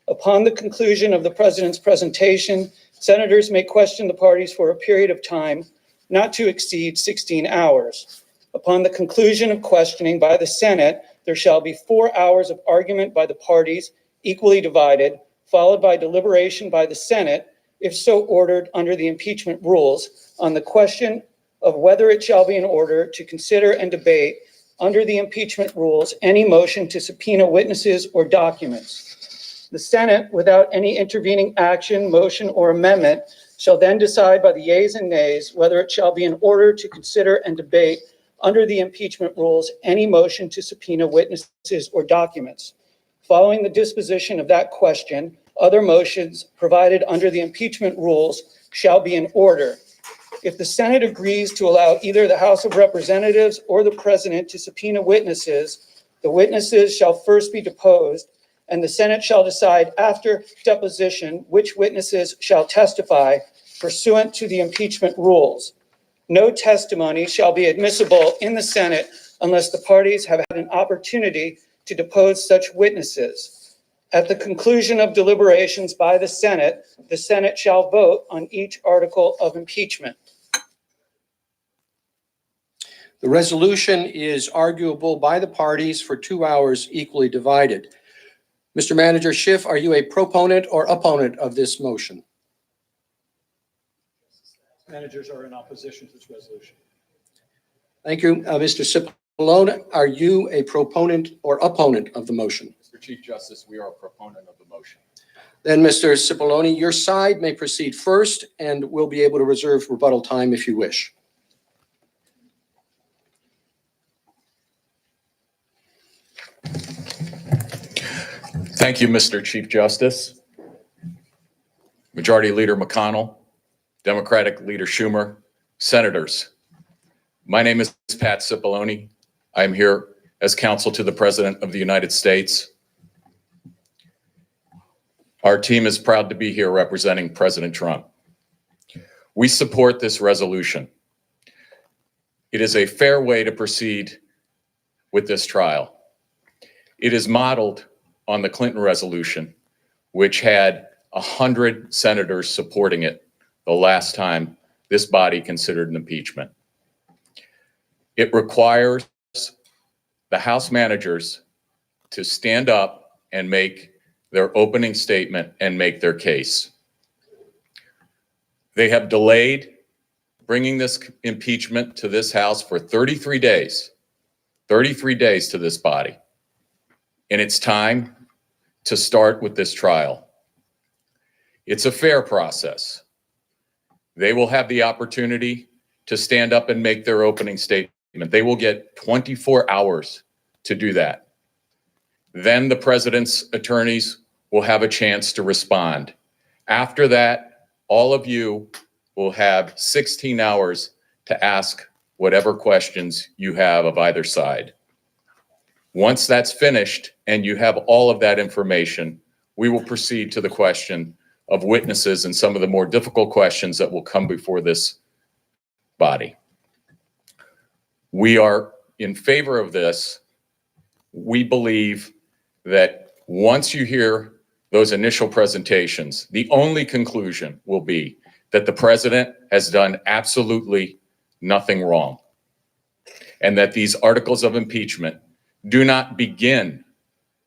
Speaker 8: Upon the conclusion of the President's presentation, senators may question the parties for a period of time not to exceed 16 hours. Upon the conclusion of questioning by the Senate, there shall be 4 hours of argument by the parties, equally divided, followed by deliberation by the Senate, if so ordered under the impeachment rules, on the question of whether it shall be in order to consider and debate under the impeachment rules any motion to subpoena witnesses or documents. The Senate, without any intervening action, motion, or amendment, shall then decide by the yeas and nays whether it shall be in order to consider and debate under the impeachment rules any motion to subpoena witnesses or documents. Following the disposition of that question, other motions provided under the impeachment rules shall be in order. If the Senate agrees to allow either the House of Representatives or the President to subpoena witnesses, the witnesses shall first be deposed, and the Senate shall decide after deposition which witnesses shall testify pursuant to the impeachment rules. No testimony shall be admissible in the Senate unless the parties have had an opportunity to depose such witnesses. At the conclusion of deliberations by the Senate shall vote on each article of impeachment.
Speaker 5: The resolution is arguable by the parties for 2 hours equally divided. Mr. Manager Schiff, are you a proponent or opponent of this motion?
Speaker 6: Managers are in opposition to this resolution.
Speaker 5: Thank you. Mr. Cipollone, are you a proponent or opponent of the motion?
Speaker 4: Mr. Chief Justice, we are a proponent of the motion.
Speaker 5: Then, Mr. Cipollone, your side may proceed first, and we'll be able to reserve rebuttal time if you wish.
Speaker 9: Thank you, Mr. Chief Justice. Majority Leader McConnell, Democratic Leader Schumer, Senators. My name is Pat Cipollone. I'm here as counsel to the President of the United States. Our team is proud to be here representing President Trump. We support this resolution. It is a fair way to proceed with this trial. It is modeled on the Clinton resolution, which had 100 senators supporting it the last time this body considered an impeachment. It requires the House managers to stand up and make their opening statement and make their case. They have delayed bringing this impeachment to this House for 33 days to this body. And it's time to start with this trial. It's a fair process. They will have the opportunity to stand up and make their opening statement. They will get 24 hours to do that. Then the president's attorneys will have a chance to respond. After that, all of you will have 16 hours to ask whatever questions you have of either side. Once that's finished and you have all of that information, we will proceed to the question of witnesses and some of the more difficult questions that will come before this body. We are in favor of this. We believe that once you hear those initial presentations, the only conclusion will be that the president has done absolutely nothing wrong, and that these articles of impeachment do not begin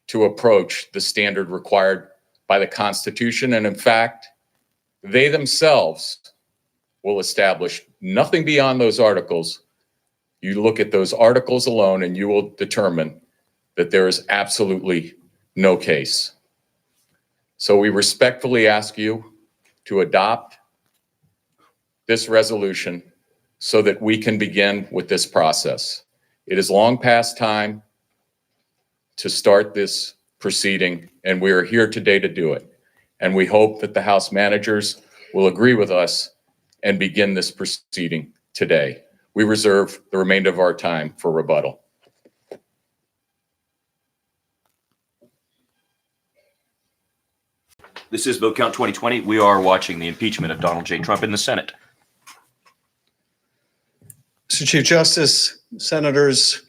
Speaker 9: to approach the standard required by the Constitution. And in fact, they themselves will establish nothing beyond those articles. You look at those articles alone and you will determine that there is absolutely no case. So we respectfully ask you to adopt this resolution so that we can begin with this process. It is long past time to start this proceeding, and we are here today to do it. And we hope that the House managers will agree with us and begin this proceeding today. We reserve the remainder of our time for rebuttal.
Speaker 2: This is Vote Count 2020. We are watching the impeachment of Donald J. Trump in the Senate.
Speaker 6: Mr. Chief Justice, Senators,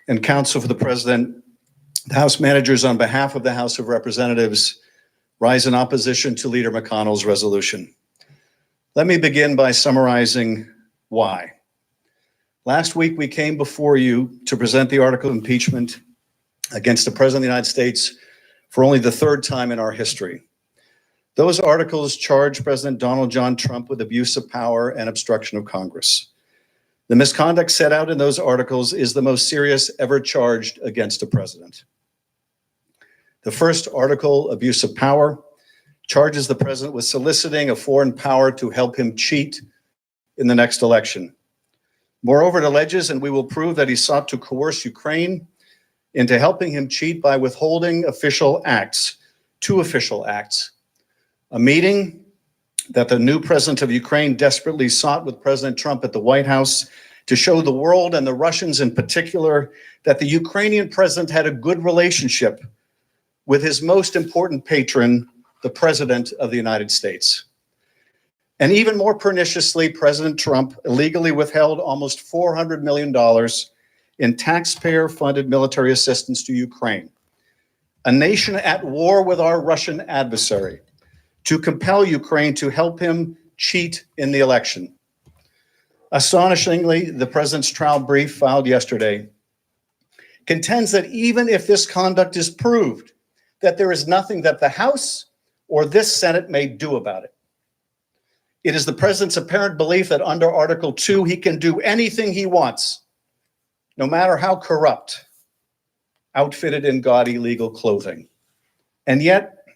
Speaker 6: and counsel for the President, the House managers on behalf of the House of Representatives rise in opposition to Leader McConnell's resolution. Let me begin by summarizing why. Last week, we came before you to present the article of impeachment against the President of the United States for only the third time in our history. Those articles charge President Donald John Trump with abuse of power and obstruction of Congress. The misconduct set out in those articles is the most serious ever charged against a president. The first article, abuse of power, charges the president with soliciting a foreign power to help him cheat in the next election. Moreover, it alleges, and we will prove, that he sought to coerce Ukraine into helping him cheat by withholding official acts, two official acts, a meeting that the new president of Ukraine desperately sought with President Trump at the White House to show the world, and the Russians in particular, that the Ukrainian president had a good relationship with his most important patron, the President of the United States.
Speaker 10: And even more perniciously, President Trump illegally withheld almost $400 million in taxpayer-funded military assistance to Ukraine, a nation at war with our Russian adversary, to compel Ukraine to help him cheat in the election. Astonishingly, the president's trial brief filed yesterday contends that even if this conduct is proved, that there is nothing that the House or this Senate may do about it. It is the president's apparent belief that under Article 2, he can do anything he wants, no matter how corrupt, outfitted in gaudy legal clothing. And yet,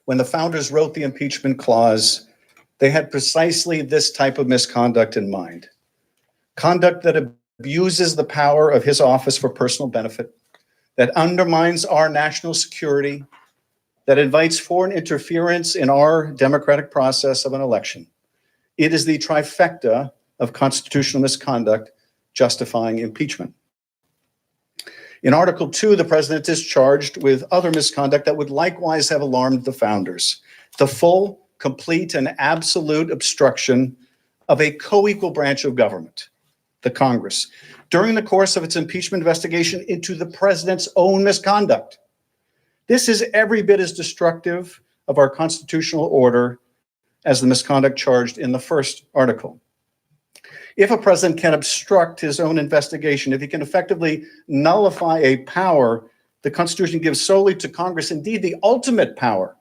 Speaker 10: when the founders wrote the impeachment clause, they had precisely this type of misconduct in mind. Conduct that abuses the power of his office for personal benefit, that undermines our national security, that invites foreign interference in our democratic process of an election. It is the trifecta of constitutional misconduct justifying impeachment. In Article 2, the president is charged with other misconduct that would likewise have alarmed the founders: the full, complete, and absolute obstruction of a co-equal branch of government, the Congress, during the course of its impeachment investigation into the president's own misconduct. This is every bit as destructive of our constitutional order as the misconduct charged in the first article. If a president can obstruct his own investigation, if he can effectively nullify a power the Constitution gives solely to Congress, indeed the ultimate power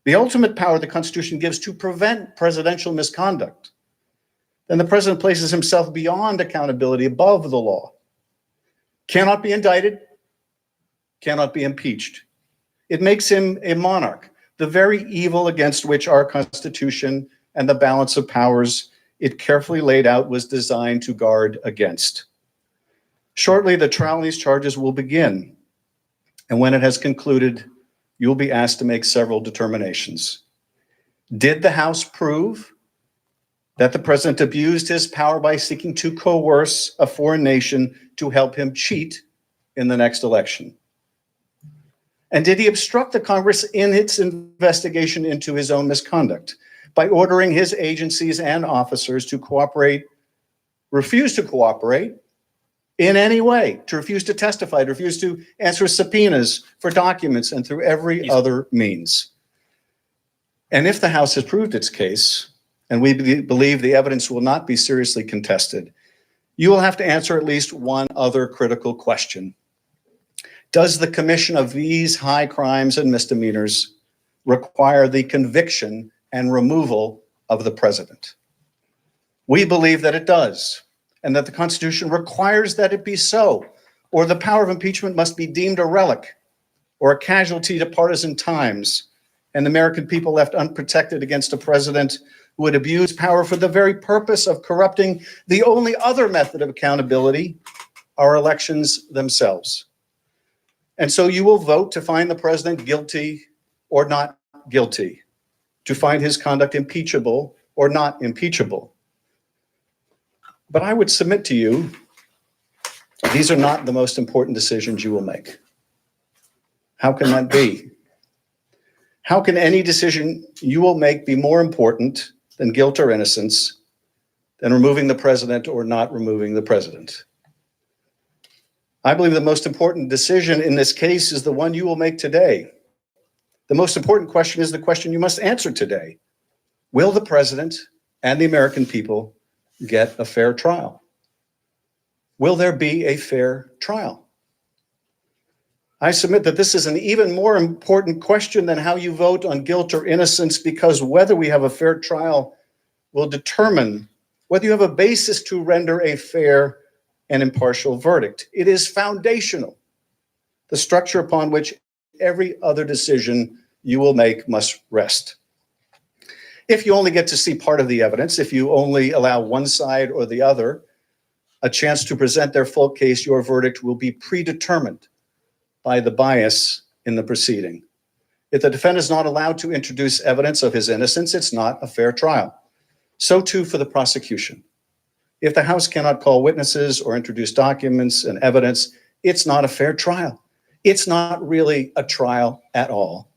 Speaker 10: the Constitution gives to prevent presidential misconduct, then the president places himself beyond accountability, above the law, cannot be indicted, cannot be impeached. It makes him a monarch, the very evil against which our Constitution and the balance of powers it carefully laid out was designed to guard against. Shortly, the trial on these charges will begin, and when it has concluded, you will be asked to make several determinations. Did the House prove that the president abused his power by seeking to coerce a foreign nation to help him cheat in the next election? And did he obstruct the Congress in its investigation into his own misconduct by ordering his agencies and officers to refuse to cooperate in any way, to refuse to testify, to refuse to answer subpoenas for documents, and through every other means? And if the House has proved its case, and we believe the evidence will not be seriously contested, you will have to answer at least one other critical question. Does the commission of these high crimes and misdemeanors require the conviction and removal of the president? We believe that it does, and that the Constitution requires that it be so, or the power of impeachment must be deemed a relic or a casualty to partisan times, and the American people left unprotected against a president who would abuse power for the very purpose of corrupting the only other method of accountability, our elections themselves. And so you will vote to find the president guilty or not guilty, to find his conduct impeachable or not impeachable. But I would submit to you, these are not the most important decisions you will make. How can that be? How can any decision you will make be more important than guilt or innocence, than removing the president or not removing the president? I believe the most important decision in this case is the one you will make today. The most important question is the question you must answer today. Will the president and the American people get a fair trial? Will there be a fair trial? I submit that this is an even more important question than how you vote on guilt or innocence, because whether we have a fair trial will determine whether you have a basis to render a fair and impartial verdict. It is foundational, the structure upon which every other decision you will make must rest. If you only get to see part of the evidence, if you only allow one side or the other a chance to present their full case, your verdict will be predetermined by the bias in the proceeding. If the defendant is not allowed to introduce evidence of his innocence, it's not a fair trial. So too for the prosecution. If the House cannot call witnesses or introduce documents and evidence, it's not a fair trial. It's not really a trial at all.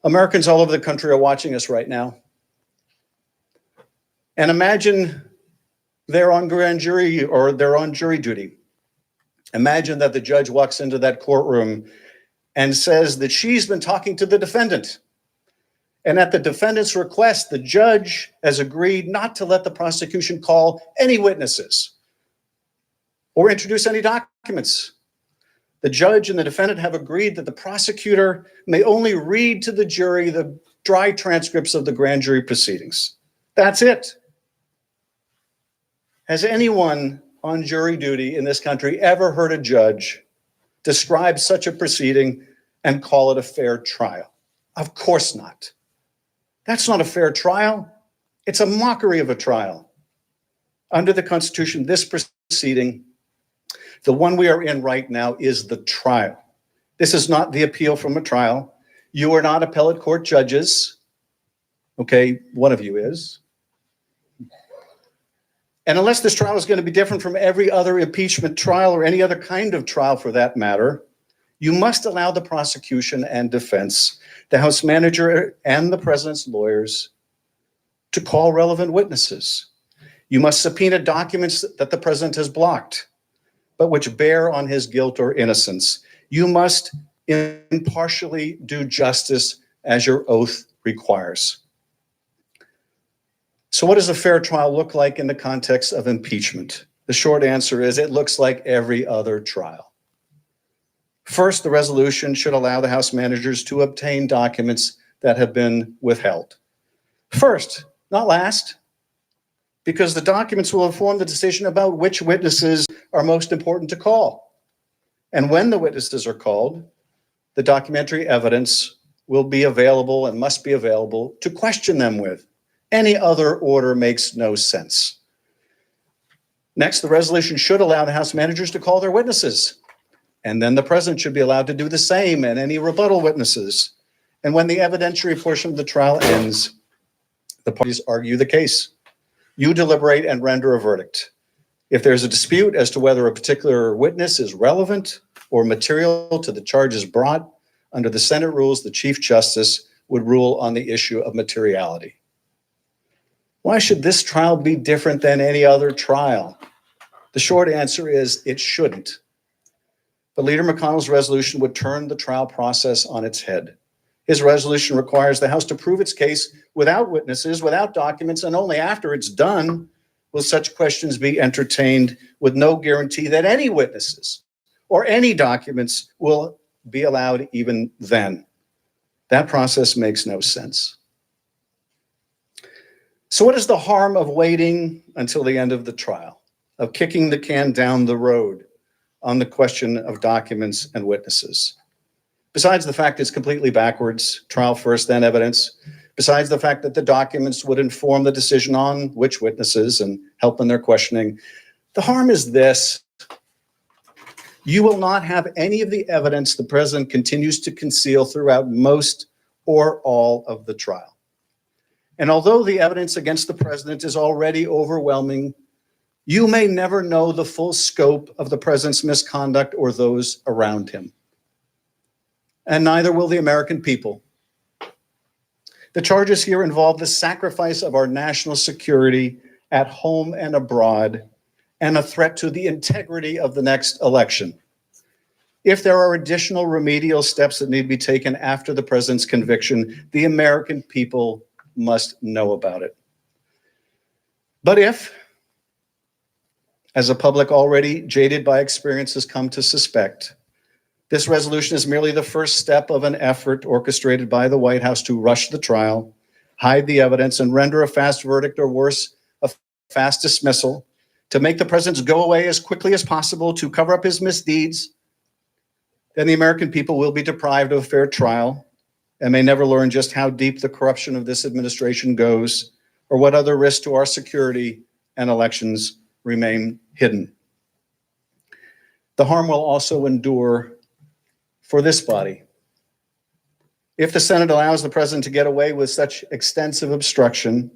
Speaker 10: Americans all over the country are watching us right now. And imagine they're on grand jury or they're on jury duty. Imagine that the judge walks into that courtroom and says that she's been talking to the defendant. And at the defendant's request, the judge has agreed not to let the prosecution call any witnesses or introduce any documents. The judge and the defendant have agreed that the prosecutor may only read to the jury the dry transcripts of the grand jury proceedings. That's it. Has anyone on jury duty in this country ever heard a judge describe such a proceeding and call it a fair trial? Of course not. That's not a fair trial. It's a mockery of a trial. Under the Constitution, this proceeding, the one we are in right now, is the trial. This is not the appeal from a trial. You are not appellate court judges. Okay, one of you is. And unless this trial is going to be different from every other impeachment trial or any other kind of trial for that matter, you must allow the prosecution and defense, the House manager and the president's lawyers to call relevant witnesses. You must subpoena documents that the president has blocked, but which bear on his guilt or innocence. You must impartially do justice as your oath requires. So what does a fair trial look like in the context of impeachment? The short answer is it looks like every other trial. First, the resolution should allow the House managers to obtain documents that have been withheld. First, not last, because the documents will inform the decision about which witnesses are most important to call. And when the witnesses are called, the documentary evidence will be available and must be available to question them with. Any other order makes no sense. Next, the resolution should allow the House managers to call their witnesses. And then the president should be allowed to do the same and any rebuttal witnesses. And when the evidentiary portion of the trial ends, the parties argue the case. You deliberate and render a verdict. If there's a dispute as to whether a particular witness is relevant or material to the charges brought, under the Senate rules, the Chief Justice would rule on the issue of materiality. Why should this trial be different than any other trial? The short answer is it shouldn't. But Leader McConnell's resolution would turn the trial process on its head. His resolution requires the House to prove its case without witnesses, without documents, and only after it's done will such questions be entertained, with no guarantee that any witnesses or any documents will be allowed even then. That process makes no sense. So what is the harm of waiting until the end of the trial, of kicking the can down the road on the question of documents and witnesses? Besides the fact it's completely backwards, trial first, then evidence, besides the fact that the documents would inform the decision on which witnesses and help in their questioning, the harm is this: you will not have any of the evidence the president continues to conceal throughout most or all of the trial. And although the evidence against the president is already overwhelming, you may never know the full scope of the president's misconduct or those around him. And neither will the American people. The charges here involve the sacrifice of our national security at home and abroad, and a threat to the integrity of the next election. If there are additional remedial steps that need to be taken after the president's conviction, the American people must know about it. But if, as a public already jaded by experience has come to suspect, this resolution is merely the first step of an effort orchestrated by the White House to rush the trial, hide the evidence, and render a fast verdict, or worse, a fast dismissal, to make the president go away as quickly as possible to cover up his misdeeds, then the American people will be deprived of a fair trial and may never learn just how deep the corruption of this administration goes, or what other risks to our security and elections remain hidden. The harm will also endure for this body. If the Senate allows the president to get away with such extensive obstruction,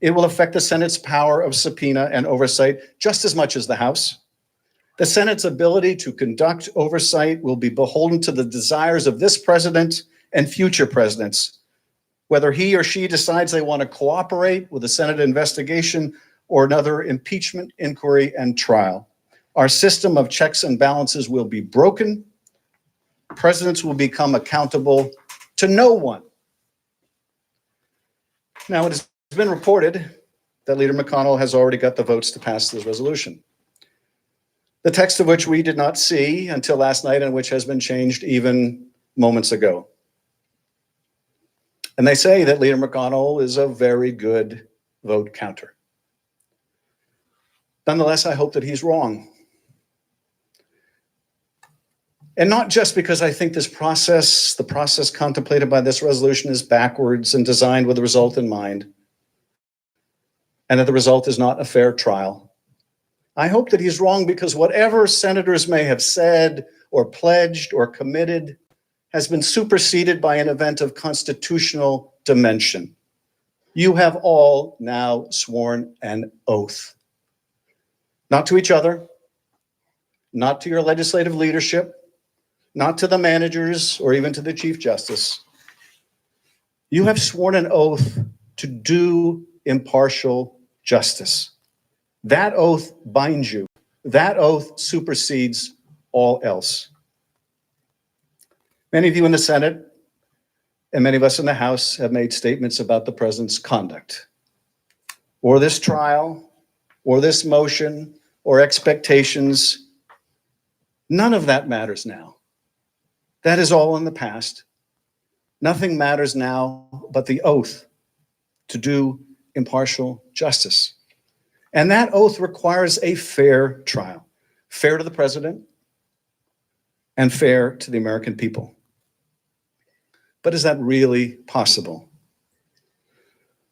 Speaker 10: it will affect the Senate's power of subpoena and oversight just as much as the House. The Senate's ability to conduct oversight will be beholden to the desires of this president and future presidents, whether he or she decides they want to cooperate with the Senate investigation or another impeachment inquiry and trial. Our system of checks and balances will be broken. Presidents will become accountable to no one. Now, it has been reported that Leader McConnell has already got the votes to pass this resolution, the text of which we did not see until last night and which has been changed even moments ago. And they say that Leader McConnell is a very good vote counter. Nonetheless, I hope that he's wrong. And not just because I think this process, the process contemplated by this resolution, is backwards and designed with the result in mind, and that the result is not a fair trial. I hope that he's wrong because whatever senators may have said or pledged or committed has been superseded by an event of constitutional dimension. You have all now sworn an oath. Not to each other, not to your legislative leadership, not to the managers or even to the Chief Justice. You have sworn an oath to do impartial justice. That oath binds you. That oath supersedes all else. Many of you in the Senate and many of us in the House have made statements about the president's conduct, or this trial, or this motion, or expectations. None of that matters now. That is all in the past. Nothing matters now but the oath to do impartial justice. And that oath requires a fair trial, fair to the president and fair to the American people. But is that really possible?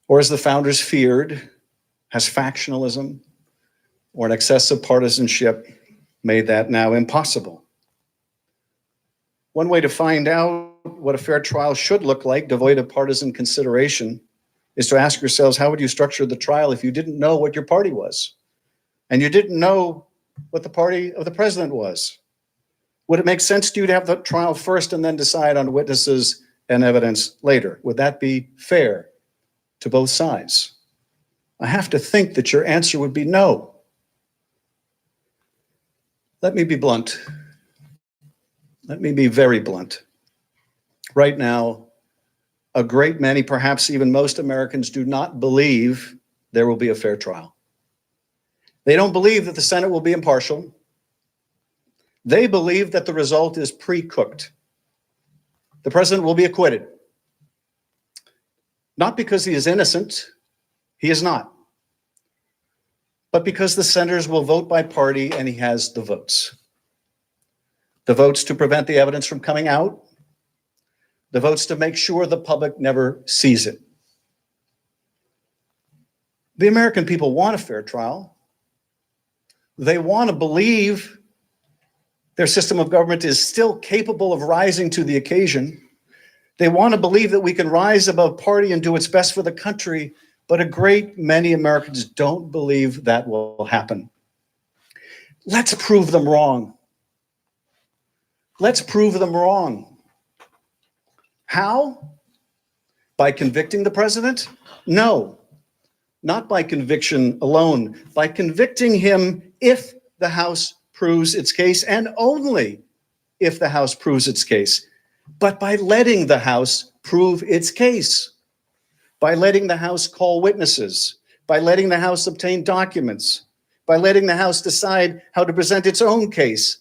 Speaker 10: Or as the founders feared, has factionalism or an excessive partisanship made that now impossible? One way to find out what a fair trial should look like, devoid of partisan consideration, is to ask yourselves, how would you structure the trial if you didn't know what your party was? And you didn't know what the party of the president was? Would it make sense to you to have the trial first and then decide on witnesses and evidence later? Would that be fair to both sides? I have to think that your answer would be no. Let me be blunt. Let me be very blunt. Right now, a great many, perhaps even most Americans, do not believe there will be a fair trial. They don't believe that the Senate will be impartial. They believe that the result is pre-cooked. The president will be acquitted. Not because he is innocent, he is not, but because the senators will vote by party and he has the votes. The votes to prevent the evidence from coming out, the votes to make sure the public never sees it. The American people want a fair trial. They want to believe their system of government is still capable of rising to the occasion. They want to believe that we can rise above party and do what's best for the country, but a great many Americans don't believe that will happen. Let's prove them wrong. Let's prove them wrong. How? By convicting the president? No, not by conviction alone. By convicting him if the House proves its case, and only if the House proves its case. But by letting the House prove its case, by letting the House call witnesses, by letting the House obtain documents, by letting the House decide how to present its own case,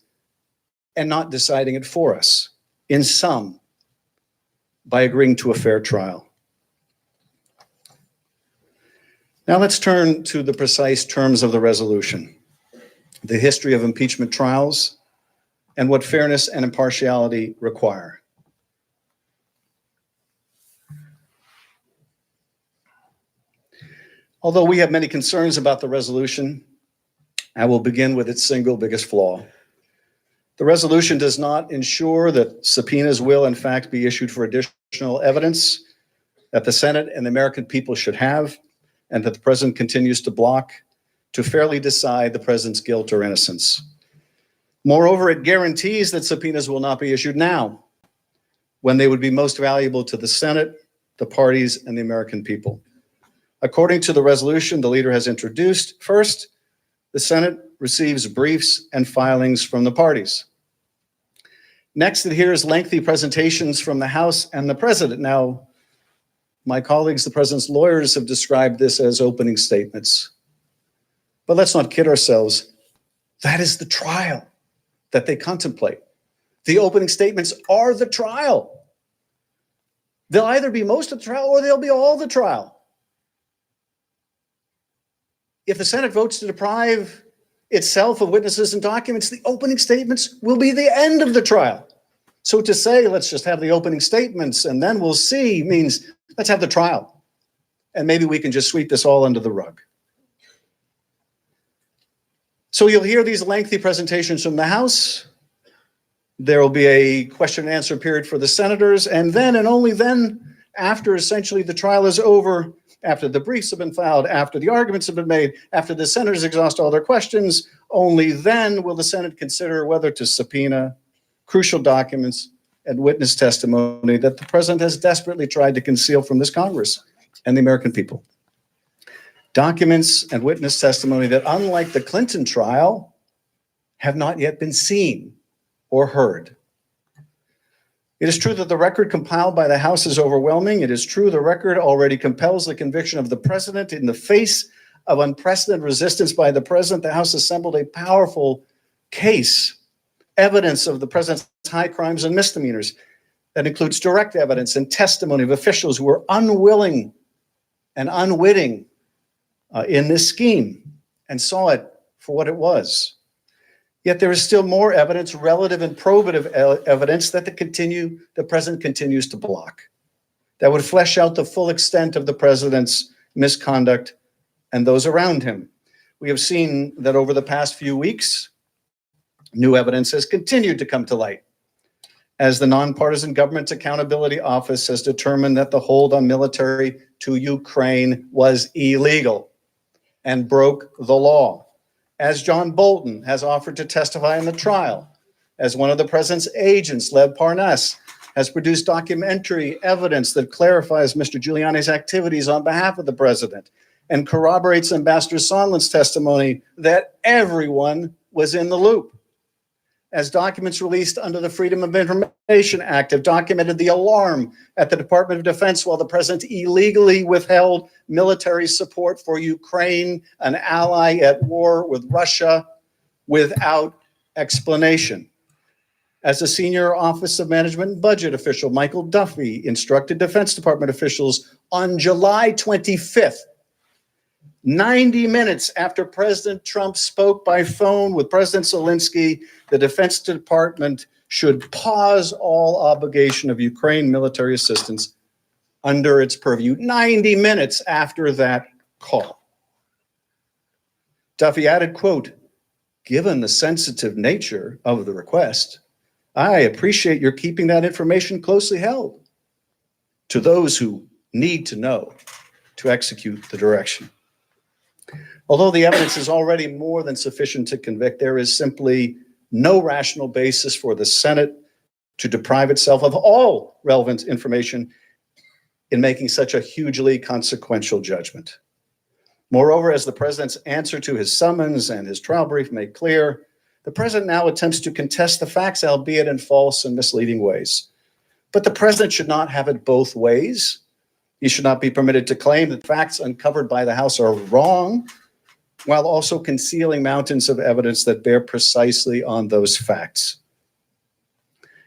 Speaker 10: and not deciding it for us. In sum, by agreeing to a fair trial. Now let's turn to the precise terms of the resolution, the history of impeachment trials, and what fairness and impartiality require. Although we have many concerns about the resolution, I will begin with its single biggest flaw. The resolution does not ensure that subpoenas will, in fact, be issued for additional evidence that the Senate and the American people should have, and that the president continues to block to fairly decide the president's guilt or innocence. Moreover, it guarantees that subpoenas will not be issued now, when they would be most valuable to the Senate, the parties, and the American people. According to the resolution the leader has introduced, first, the Senate receives briefs and filings from the parties. Next, it hears lengthy presentations from the House and the President. Now, my colleagues, the President's lawyers, have described this as opening statements. But let's not kid ourselves. That is the trial that they contemplate. The opening statements are the trial. They'll either be most of the trial or they'll be all the trial. If the Senate votes to deprive itself of witnesses and documents, the opening statements will be the end of the trial. So to say, let's just have the opening statements and then we'll see, means let's have the trial. And maybe we can just sweep this all under the rug. So you'll hear these lengthy presentations from the House. There will be a question and answer period for the senators. And then, and only then, after essentially the trial is over, after the briefs have been filed, after the arguments have been made, after the senators exhaust all their questions, only then will the Senate consider whether to subpoena crucial documents and witness testimony that the president has desperately tried to conceal from this Congress and the American people. Documents and witness testimony that, unlike the Clinton trial, have not yet been seen or heard. It is true that the record compiled by the House is overwhelming. It is true the record already compels the conviction of the president. In the face of unprecedented resistance by the president, the House assembled a powerful case, evidence of the president's high crimes and misdemeanors. That includes direct evidence and testimony of officials who were unwilling and unwitting in this scheme and saw it for what it was. Yet there is still more evidence, relative and probative evidence, that the president continues to block, that would flesh out the full extent of the president's misconduct and those around him. We have seen that over the past few weeks, new evidence has continued to come to light, as the Nonpartisan Government Accountability Office has determined that the hold on military to Ukraine was illegal and broke the law. As John Bolton has offered to testify in the trial, as one of the president's agents, Lev Parnas, has produced documentary evidence that clarifies Mr. Giuliani's activities on behalf of the president and corroborates Ambassador Sondland's testimony that everyone was in the loop. As documents released under the Freedom of Information Act have documented the alarm at the Department of Defense while the president illegally withheld military support for Ukraine, an ally at war with Russia, without explanation. As a senior Office of Management and Budget official, Michael Duffy instructed Defense Department officials on July 25th, 90 minutes after President Trump spoke by phone with President Zelensky, the Defense Department should pause all obligation of Ukraine military assistance under its purview. 90 minutes after that call. Duffy added, quote, "Given the sensitive nature of the request, I appreciate your keeping that information closely held to those who need to know to execute the direction." Although the evidence is already more than sufficient to convict, there is simply no rational basis for the Senate to deprive itself of all relevant information in making such a hugely consequential judgment. Moreover, as the president's answer to his summons and his trial brief made clear, the president now attempts to contest the facts, albeit in false and misleading ways. But the president should not have it both ways. He should not be permitted to claim that facts uncovered by the House are wrong, while also concealing mountains of evidence that bear precisely on those facts.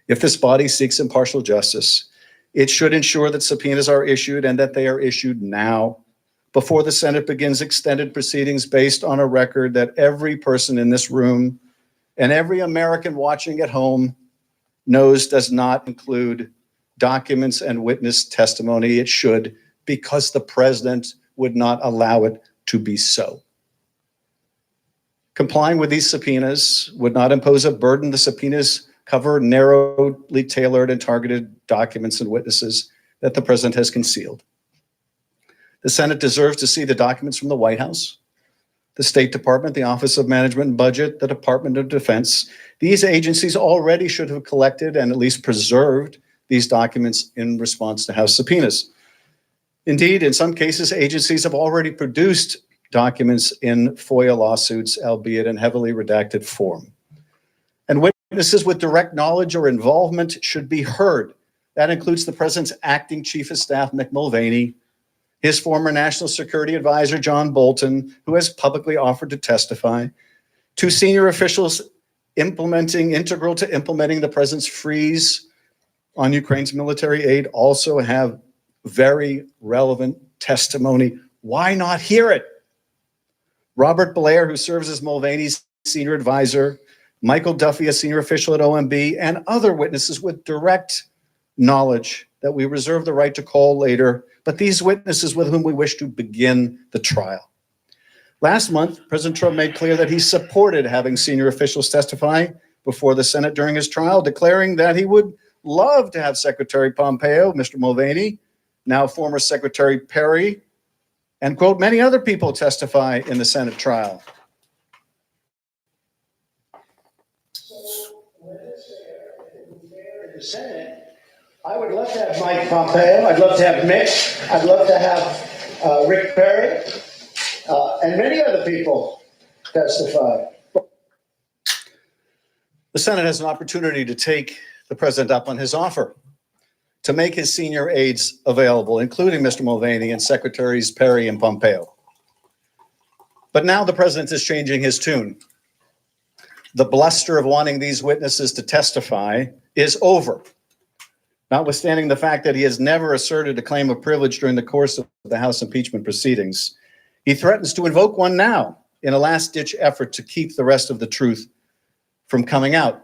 Speaker 10: If this body seeks impartial justice, it should ensure that subpoenas are issued and that they are issued now, before the Senate begins extended proceedings based on a record that every person in this room and every American watching at home knows does not include documents and witness testimony. It should, because the president would not allow it to be so. Complying with these subpoenas would not impose a burden. The subpoenas cover narrowly tailored and targeted documents and witnesses that the president has concealed. The Senate deserves to see the documents from the White House, the State Department, the Office of Management and Budget, the Department of Defense. These agencies already should have collected and at least preserved these documents in response to House subpoenas. Indeed, in some cases, agencies have already produced documents in FOIA lawsuits, albeit in heavily redacted form. And witnesses with direct knowledge or involvement should be heard. That includes the president's acting chief of staff, Mick Mulvaney, his former national security advisor, John Bolton, who has publicly offered to testify, two senior officials integral to implementing the president's freeze on Ukraine's military aid also have very relevant testimony. Why not hear it? Robert Blair, who serves as Mulvaney's senior advisor, Michael Duffy, a senior official at OMB, and other witnesses with direct knowledge that we reserve the right to call later, but these witnesses with whom we wish to begin the trial. Last month, President Trump made clear that he supported having senior officials testify before the Senate during his trial, declaring that he would love to have Secretary Pompeo, Mr. Mulvaney, now former Secretary Perry, and, quote, many other people testify in the Senate trial.
Speaker 11: In the Senate, I would love to have Mike Pompeo. I'd love to have Mitch. I'd love to have Rick Perry and many other people testify.
Speaker 10: The Senate has an opportunity to take the president up on his offer to make his senior aides available, including Mr. Mulvaney and Secretaries Perry and Pompeo. But now the president is changing his tune. The bluster of wanting these witnesses to testify is over, notwithstanding the fact that he has never asserted a claim of privilege during the course of the House impeachment proceedings. He threatens to invoke one now in a last-ditch effort to keep the rest of the truth from coming out.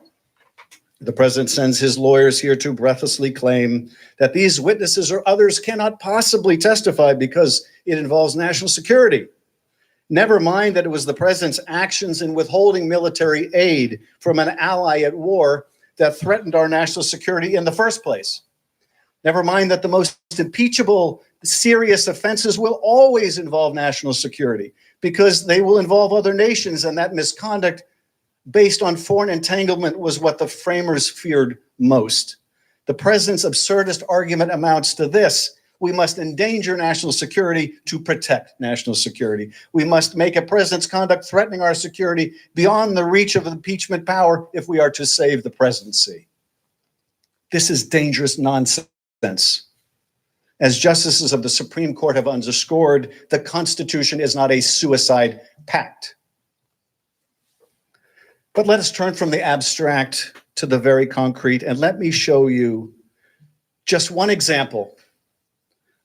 Speaker 10: The president sends his lawyers here to breathlessly claim that these witnesses or others cannot possibly testify because it involves national security. Never mind that it was the president's actions in withholding military aid from an ally at war that threatened our national security in the first place. Never mind that the most impeachable serious offenses will always involve national security because they will involve other nations, and that misconduct based on foreign entanglement was what the framers feared most. The president's absurdist argument amounts to this: we must endanger national security to protect national security. We must make a president's conduct threatening our security beyond the reach of impeachment power if we are to save the presidency. This is dangerous nonsense. As justices of the Supreme Court have underscored, the Constitution is not a suicide pact. But let us turn from the abstract to the very concrete, and let me show you just one example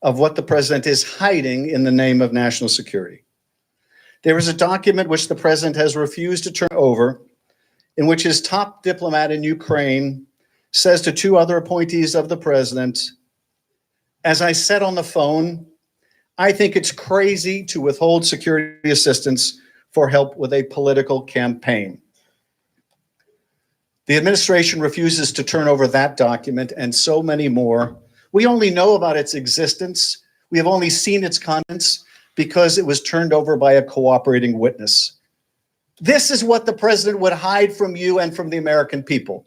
Speaker 10: of what the president is hiding in the name of national security. There is a document which the president has refused to turn over, in which his top diplomat in Ukraine says to two other appointees of the president, "As I said on the phone, I think it's crazy to withhold security assistance for help with a political campaign." The administration refuses to turn over that document and so many more. We only know about its existence. We have only seen its contents because it was turned over by a cooperating witness. This is what the president would hide from you and from the American people.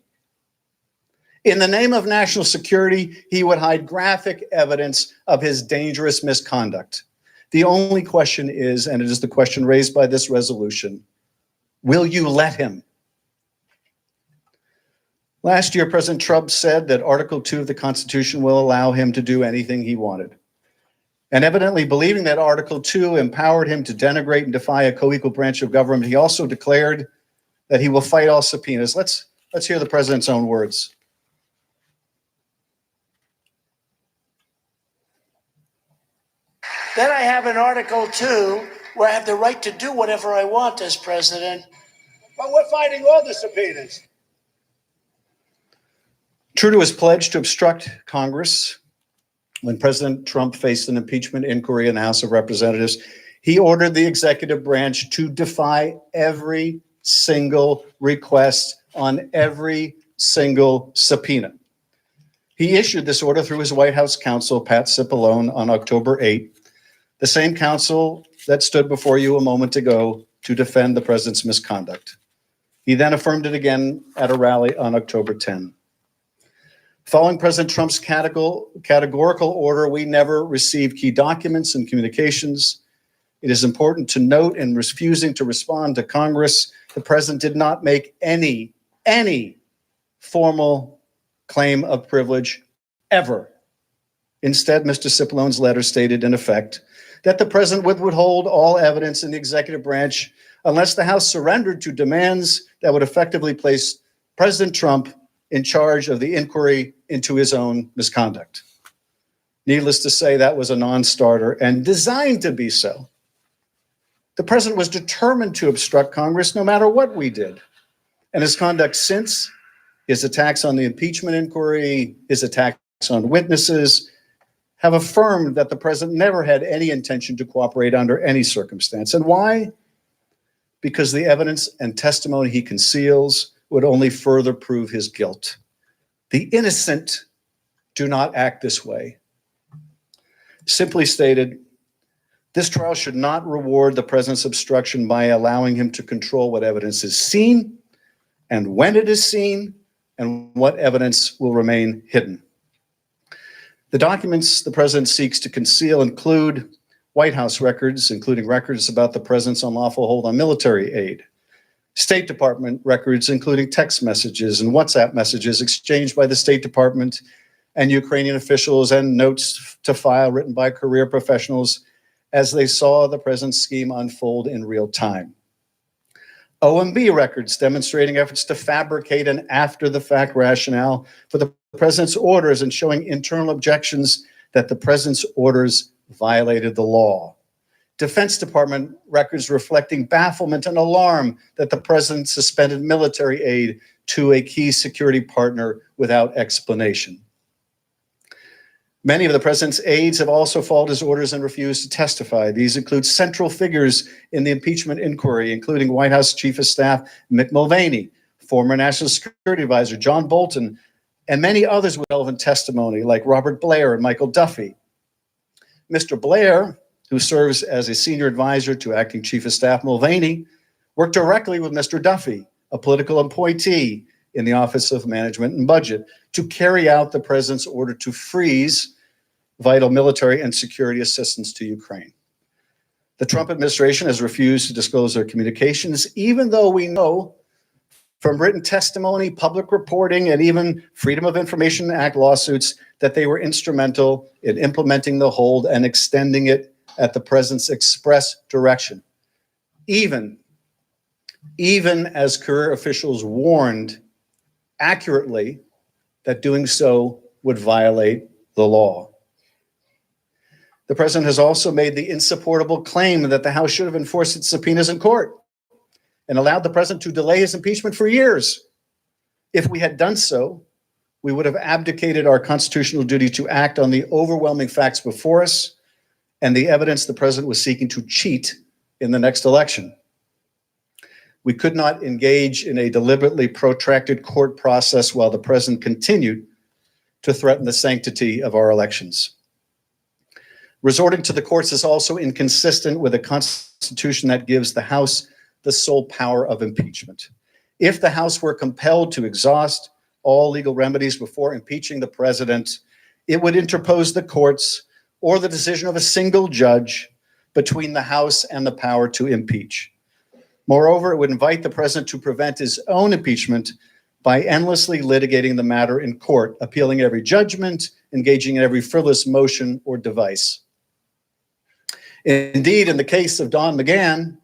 Speaker 10: In the name of national security, he would hide graphic evidence of his dangerous misconduct. The only question is, and it is the question raised by this resolution, will you let him? Last year, President Trump said that Article 2 of the Constitution will allow him to do anything he wanted. And evidently believing that Article 2 empowered him to denigrate and defy a co-equal branch of government, he also declared that he will fight all subpoenas. Let's hear the president's own words.
Speaker 11: Then I have an Article 2 where I have the right to do whatever I want as president. But we're fighting all the subpoenas.
Speaker 10: True to his pledge to obstruct Congress, when President Trump faced an impeachment inquiry in the House of Representatives, he ordered the executive branch to defy every single request on every single subpoena. He issued this order through his White House counsel, Pat Cipollone, on October 8, the same counsel that stood before you a moment ago to defend the president's misconduct. He then affirmed it again at a rally on October 10. Following President Trump's categorical order, we never received key documents and communications. It is important to note, in refusing to respond to Congress, the president did not make any formal claim of privilege ever. Instead, Mr. Cipollone's letter stated, in effect, that the president would withhold all evidence in the executive branch unless the House surrendered to demands that would effectively place President Trump in charge of the inquiry into his own misconduct. Needless to say, that was a non-starter and designed to be so. The president was determined to obstruct Congress no matter what we did. And his conduct since, his attacks on the impeachment inquiry, his attacks on witnesses, have affirmed that the president never had any intention to cooperate under any circumstance. And why? Because the evidence and testimony he conceals would only further prove his guilt. The innocent do not act this way. Simply stated, this trial should not reward the president's obstruction by allowing him to control what evidence is seen and when it is seen and what evidence will remain hidden. The documents the president seeks to conceal include White House records, including records about the president's unlawful hold on military aid, State Department records, including text messages and WhatsApp messages exchanged by the State Department and Ukrainian officials, and notes to file written by career professionals as they saw the president's scheme unfold in real time. OMB records demonstrating efforts to fabricate an after-the-fact rationale for the president's orders and showing internal objections that the president's orders violated the law. Defense Department records reflecting bafflement and alarm that the president suspended military aid to a key security partner without explanation. Many of the president's aides have also followed his orders and refused to testify. These include central figures in the impeachment inquiry, including White House Chief of Staff Mick Mulvaney, former National Security Advisor John Bolton, and many others with relevant testimony like Robert Blair and Michael Duffy. Mr. Blair, who serves as a senior advisor to Acting Chief of Staff Mulvaney, worked directly with Mr. Duffy, a political appointee in the Office of Management and Budget, to carry out the president's order to freeze vital military and security assistance to Ukraine. The Trump administration has refused to disclose their communications, even though we know from written testimony, public reporting, and even Freedom of Information Act lawsuits that they were instrumental in implementing the hold and extending it at the president's express direction, even as career officials warned accurately that doing so would violate the law. The president has also made the insupportable claim that the House should have enforced its subpoenas in court and allowed the president to delay his impeachment for years. If we had done so, we would have abdicated our constitutional duty to act on the overwhelming facts before us and the evidence the president was seeking to cheat in the next election. We could not engage in a deliberately protracted court process while the president continued to threaten the sanctity of our elections. Resorting to the courts is also inconsistent with a constitution that gives the House the sole power of impeachment. If the House were compelled to exhaust all legal remedies before impeaching the president, it would interpose the courts or the decision of a single judge between the House and the power to impeach. Moreover, it would invite the president to prevent his own impeachment by endlessly litigating the matter in court, appealing every judgment, engaging in every frivolous motion or device. Indeed, in the case of Don McGahn,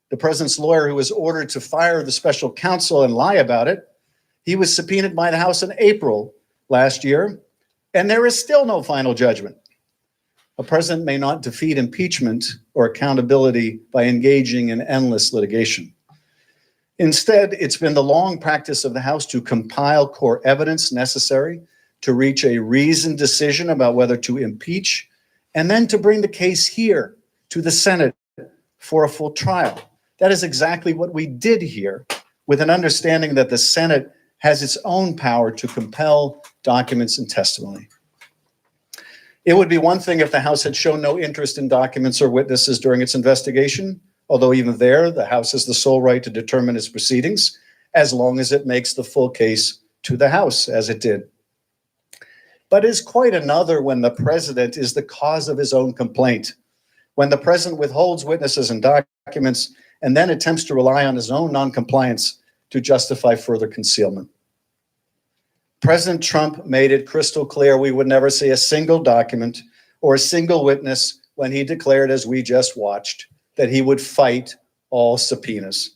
Speaker 10: the president's lawyer who was ordered to fire the special counsel and lie about it, he was subpoenaed by the House in April last year, and there is still no final judgment. A president may not defeat impeachment or accountability by engaging in endless litigation. Instead, it's been the long practice of the House to compile core evidence necessary to reach a reasoned decision about whether to impeach, and then to bring the case here to the Senate for a full trial. That is exactly what we did here, with an understanding that the Senate has its own power to compel documents and testimony. It would be one thing if the House had shown no interest in documents or witnesses during its investigation, although even there, the House has the sole right to determine its proceedings, as long as it makes the full case to the House, as it did. but is quite another when the president is the cause of his own complaint, when the president withholds witnesses and documents and then attempts to rely on his own noncompliance to justify further concealment. President Trump made it crystal clear we would never see a single document or a single witness when he declared, as we just watched, that he would fight all subpoenas.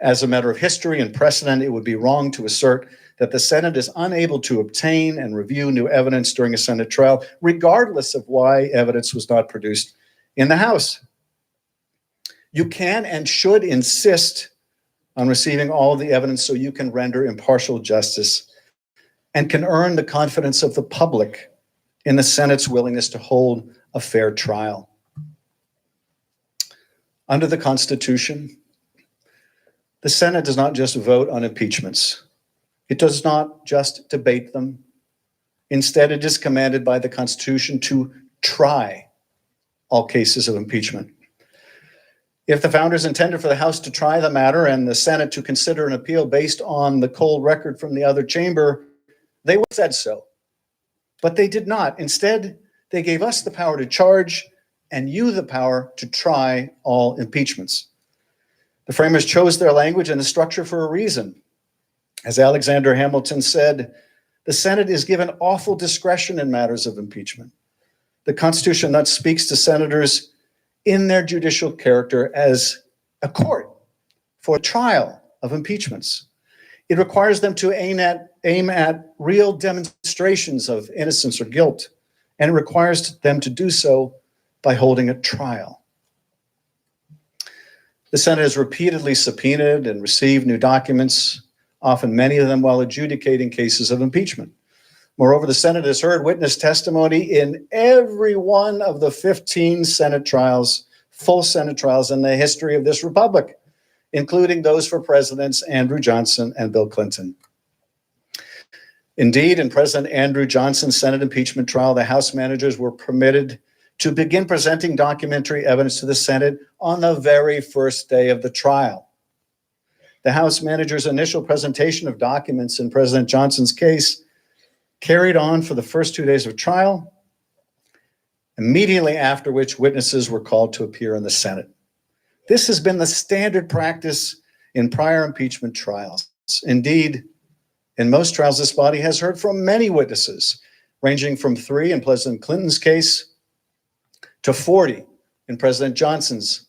Speaker 10: As a matter of history and precedent, it would be wrong to assert that the Senate is unable to obtain and review new evidence during a Senate trial, regardless of why evidence was not produced in the House. You can and should insist on receiving all of the evidence so you can render impartial justice and can earn the confidence of the public in the Senate's willingness to hold a fair trial. Under the Constitution, the Senate does not just vote on impeachments. It does not just debate them. Instead, it is commanded by the Constitution to try all cases of impeachment. If the founders intended for the House to try the matter and the Senate to consider an appeal based on the cold record from the other chamber, they would have said so. But they did not. Instead, they gave us the power to charge and you the power to try all impeachments. The framers chose their language and the structure for a reason. As Alexander Hamilton said, the Senate is given awful discretion in matters of impeachment. The Constitution thus speaks to senators in their judicial character as a court for trial of impeachments. It requires them to aim at real demonstrations of innocence or guilt, and it requires them to do so by holding a trial. The Senate has repeatedly subpoenaed and received new documents, often many of them while adjudicating cases of impeachment. Moreover, the Senate has heard witness testimony in every one of the 15 Senate trials, full Senate trials in the history of this republic, including those for Presidents Andrew Johnson and Bill Clinton. Indeed, in President Andrew Johnson's Senate impeachment trial, the House managers were permitted to begin presenting documentary evidence to the Senate on the very first day of the trial. The House managers' initial presentation of documents in President Johnson's case carried on for the first 2 days of trial, immediately after which witnesses were called to appear in the Senate. This has been the standard practice in prior impeachment trials. Indeed, in most trials, this body has heard from many witnesses, ranging from 3 in President Clinton's case to 40 in President Johnson's,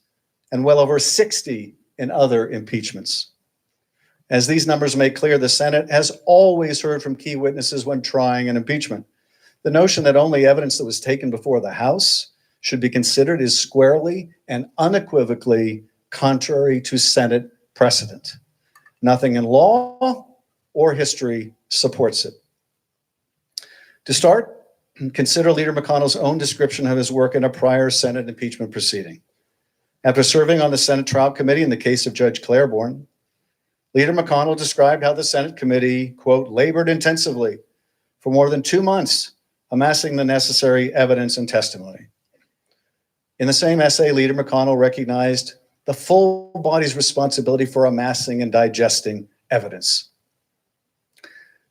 Speaker 10: and well over 60 in other impeachments. As these numbers make clear, the Senate has always heard from key witnesses when trying an impeachment. The notion that only evidence that was taken before the House should be considered is squarely and unequivocally contrary to Senate precedent. Nothing in law or history supports it. To start, consider Leader McConnell's own description of his work in a prior Senate impeachment proceeding. After serving on the Senate Trial Committee in the case of Judge Claiborne, Leader McConnell described how the Senate committee, quote, labored intensively for more than 2 months, amassing the necessary evidence and testimony. In the same essay, Leader McConnell recognized the full body's responsibility for amassing and digesting evidence.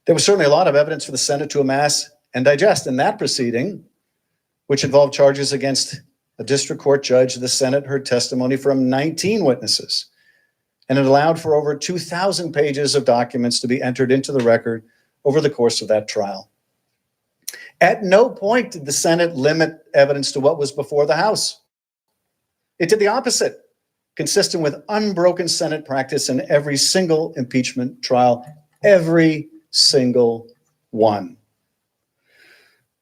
Speaker 10: There was certainly a lot of evidence for the Senate to amass and digest in that proceeding, which involved charges against a district court judge. The Senate heard testimony from 19 witnesses, and it allowed for over 2,000 pages of documents to be entered into the record over the course of that trial. At no point did the Senate limit evidence to what was before the House. It did the opposite, consistent with unbroken Senate practice in every single impeachment trial, every single one.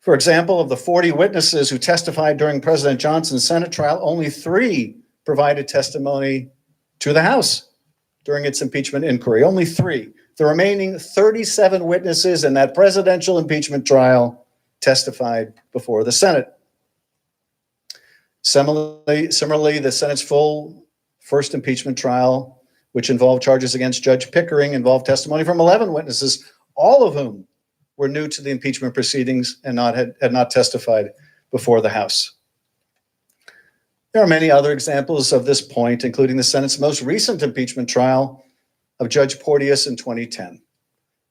Speaker 10: For example, of the 40 witnesses who testified during President Johnson's Senate trial, only 3 provided testimony to the House during its impeachment inquiry, only 3. The remaining 37 witnesses in that presidential impeachment trial testified before the Senate. Similarly, the Senate's full first impeachment trial, which involved charges against Judge Pickering, involved testimony from 11 witnesses, all of whom were new to the impeachment proceedings and had not testified before the House. There are many other examples of this point, including the Senate's most recent impeachment trial of Judge Porteous in 2010.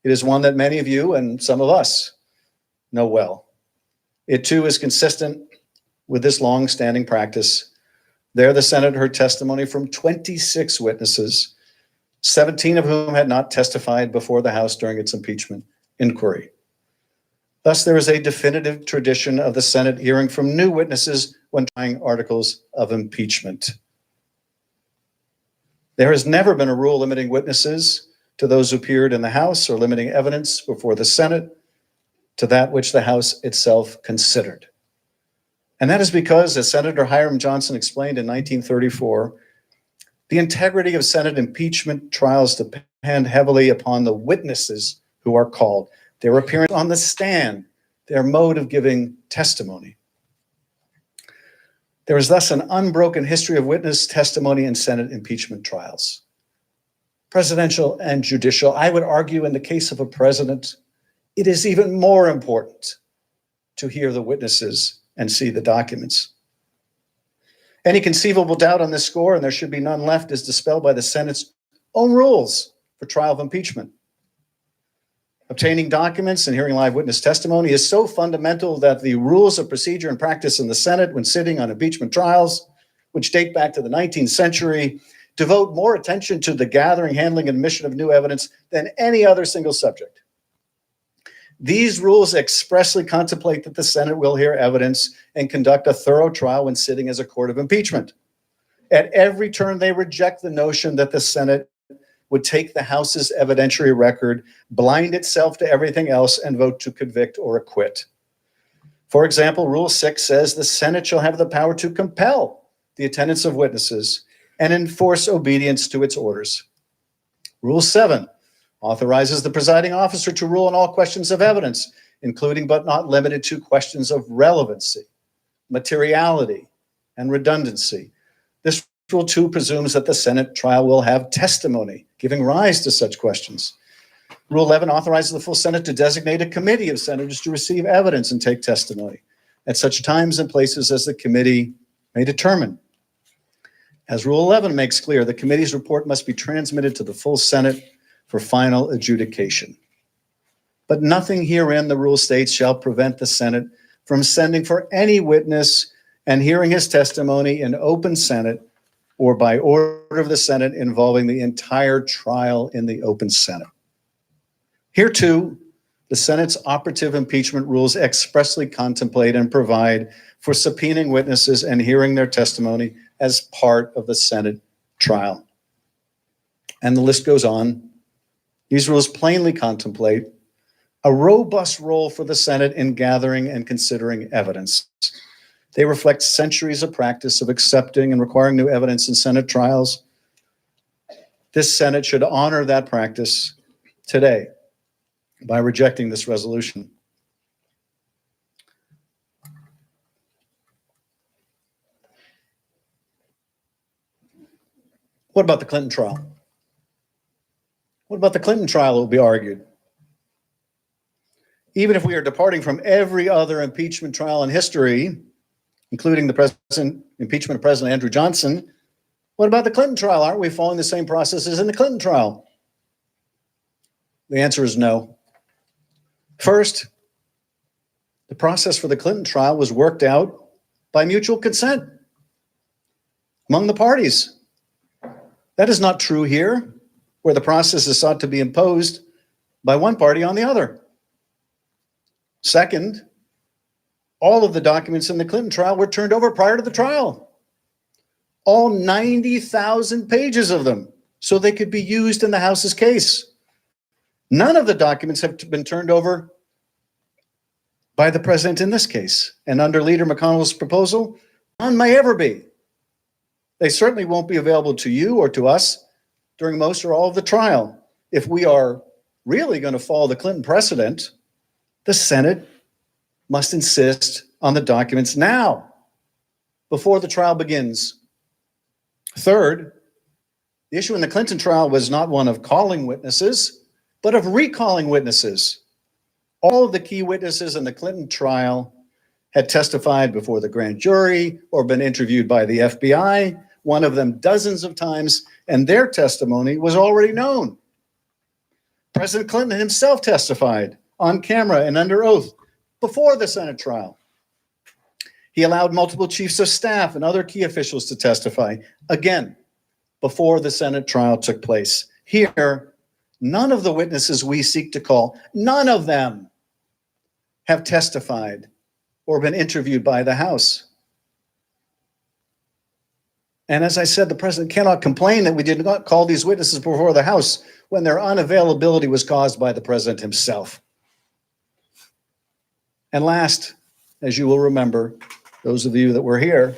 Speaker 10: It is one that many of you and some of us know well. It too is consistent with this long-standing practice. There, the Senate heard testimony from 26 witnesses, 17 of whom had not testified before the House during its impeachment inquiry. Thus, there is a definitive tradition of the Senate hearing from new witnesses when trying articles of impeachment. There has never been a rule limiting witnesses to those who appeared in the House or limiting evidence before the Senate to that which the House itself considered. And that is because, as Senator Hiram Johnson explained in 1934, the integrity of Senate impeachment trials depend heavily upon the witnesses who are called, their appearance on the stand, their mode of giving testimony. There is thus an unbroken history of witness testimony in Senate impeachment trials. Presidential and judicial, I would argue in the case of a president, it is even more important to hear the witnesses and see the documents. Any conceivable doubt on this score, and there should be none left, is dispelled by the Senate's own rules for trial of impeachment. Obtaining documents and hearing live witness testimony is so fundamental that the rules of procedure and practice in the Senate when sitting on impeachment trials, which date back to the 19th century, devote more attention to the gathering, handling, and admission of new evidence than any other single subject. These rules expressly contemplate that the Senate will hear evidence and conduct a thorough trial when sitting as a court of impeachment. At every turn, they reject the notion that the Senate would take the House's evidentiary record, blind itself to everything else, and vote to convict or acquit. For example, Rule 6 says the Senate shall have the power to compel the attendance of witnesses and enforce obedience to its orders. Rule 7 authorizes the presiding officer to rule on all questions of evidence, including but not limited to questions of relevancy, materiality, and redundancy. This Rule 2 presumes that the Senate trial will have testimony, giving rise to such questions. Rule 11 authorizes the full Senate to designate a committee of senators to receive evidence and take testimony at such times and places as the committee may determine. As Rule 11 makes clear, the committee's report must be transmitted to the full Senate for final adjudication. But nothing herein, the rule states, shall prevent the Senate from sending for any witness and hearing his testimony in open Senate or by order of the Senate involving the entire trial in the open Senate. Here too, the Senate's operative impeachment rules expressly contemplate and provide for subpoenaing witnesses and hearing their testimony as part of the Senate trial. And the list goes on. These rules plainly contemplate a robust role for the Senate in gathering and considering evidence. They reflect centuries of practice of accepting and requiring new evidence in Senate trials. This Senate should honor that practice today by rejecting this resolution. What about the Clinton trial? What about the Clinton trial, it will be argued? Even if we are departing from every other impeachment trial in history, including the impeachment of President Andrew Johnson, what about the Clinton trial? Aren't we following the same processes in the Clinton trial? The answer is no. First, the process for the Clinton trial was worked out by mutual consent among the parties. That is not true here, where the process is sought to be imposed by one party on the other. Second, all of the documents in the Clinton trial were turned over prior to the trial. All 90,000 pages of them, so they could be used in the House's case. None of the documents have been turned over by the president in this case. And under Leader McConnell's proposal, none may ever be. They certainly won't be available to you or to us during most or all of the trial. If we are really going to follow the Clinton precedent, the Senate must insist on the documents now, before the trial begins. Third, the issue in the Clinton trial was not one of calling witnesses, but of recalling witnesses. All of the key witnesses in the Clinton trial had testified before the grand jury or been interviewed by the FBI, one of them dozens of times, and their testimony was already known. President Clinton himself testified on camera and under oath before the Senate trial. He allowed multiple chiefs of staff and other key officials to testify, again, before the Senate trial took place. Here, none of the witnesses we seek to call, none of them have testified or been interviewed by the House. And as I said, the president cannot complain that we did not call these witnesses before the House when their unavailability was caused by the president himself. And last, as you will remember, those of you that were here,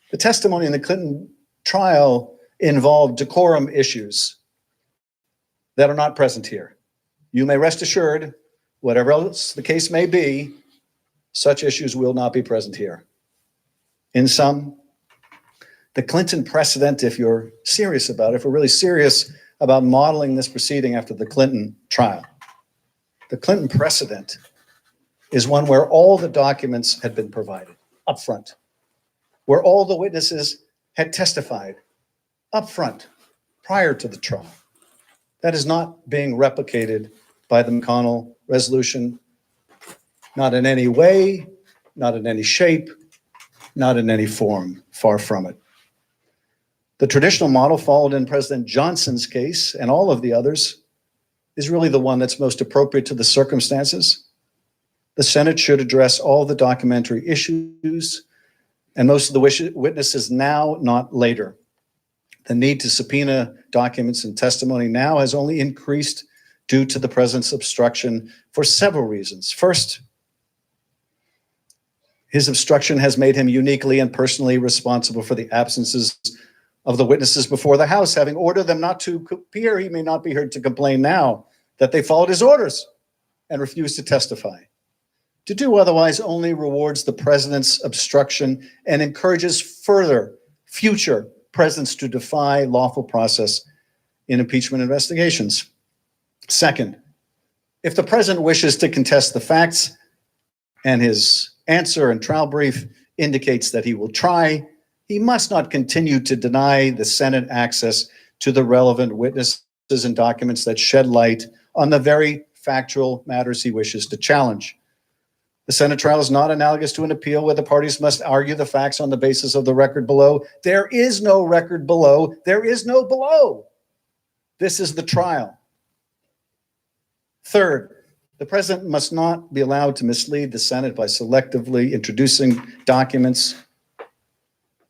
Speaker 10: the testimony in the Clinton trial involved decorum issues that are not present here. You may rest assured, whatever else the case may be, such issues will not be present here. In sum, the Clinton precedent, if you're serious about it, if we're really serious about modeling this proceeding after the Clinton trial, the Clinton precedent is one where all the documents had been provided up front, where all the witnesses had testified up front prior to the trial. That is not being replicated by the McConnell resolution, not in any way, not in any shape, not in any form, far from it. The traditional model followed in President Johnson's case and all of the others is really the one that's most appropriate to the circumstances. The Senate should address all the documentary issues and most of the witnesses now, not later. The need to subpoena documents and testimony now has only increased due to the president's obstruction for several reasons. First, his obstruction has made him uniquely and personally responsible for the absences of the witnesses before the House. Having ordered them not to appear, he may not be heard to complain now that they followed his orders and refused to testify. To do otherwise only rewards the president's obstruction and encourages further future presidents to defy lawful process in impeachment investigations. Second, if the president wishes to contest the facts and his answer and trial brief indicates that he will try, he must not continue to deny the Senate access to the relevant witnesses and documents that shed light on the very factual matters he wishes to challenge. The Senate trial is not analogous to an appeal where the parties must argue the facts on the basis of the record below. There is no record below. There is no below. This is the trial. Third, the president must not be allowed to mislead the Senate by selectively introducing documents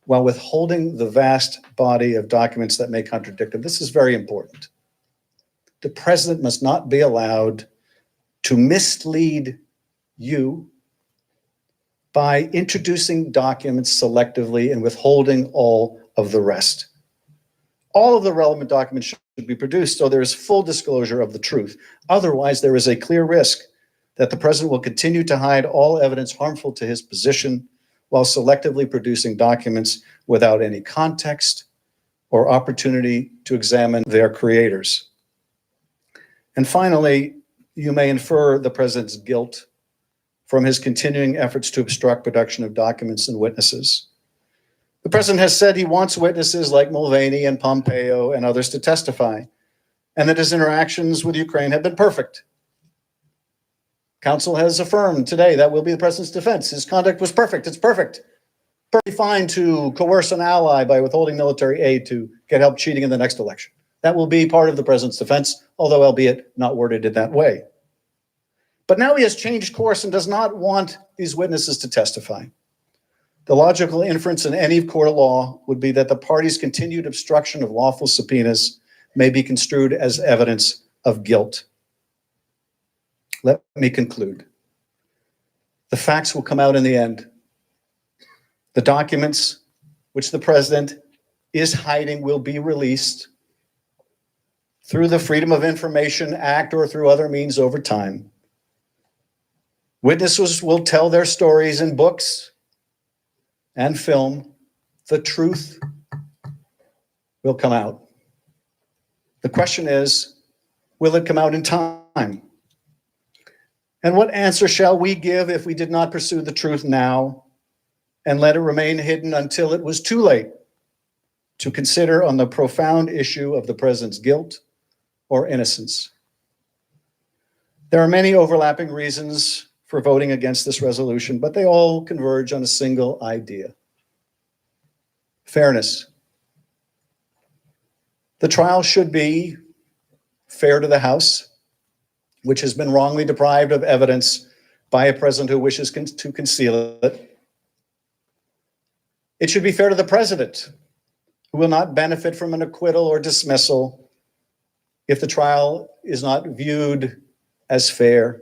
Speaker 10: while withholding the vast body of documents that may contradict them. This is very important. The president must not be allowed to mislead you by introducing documents selectively and withholding all of the rest. All of the relevant documents should be produced so there is full disclosure of the truth. Otherwise, there is a clear risk that the president will continue to hide all evidence harmful to his position while selectively producing documents without any context or opportunity to examine their creators. And finally, you may infer the president's guilt from his continuing efforts to obstruct production of documents and witnesses. The president has said he wants witnesses like Mulvaney and Pompeo and others to testify, and that his interactions with Ukraine have been perfect. Counsel has affirmed today that will be the president's defense. His conduct was perfect. It's perfect. Perfectly fine to coerce an ally by withholding military aid to get help cheating in the next election. That will be part of the president's defense, although albeit not worded in that way. But now he has changed course and does not want these witnesses to testify. The logical inference in any court of law would be that the party's continued obstruction of lawful subpoenas may be construed as evidence of guilt. Let me conclude. The facts will come out in the end. The documents which the president is hiding will be released through the Freedom of Information Act or through other means over time. Witnesses will tell their stories in books and film. The truth will come out. The question is, will it come out in time? And what answer shall we give if we did not pursue the truth now and let it remain hidden until it was too late to consider on the profound issue of the president's guilt or innocence? There are many overlapping reasons for voting against this resolution, but they all converge on a single idea: fairness. The trial should be fair to the House, which has been wrongly deprived of evidence by a president who wishes to conceal it. It should be fair to the president, who will not benefit from an acquittal or dismissal if the trial is not viewed as fair,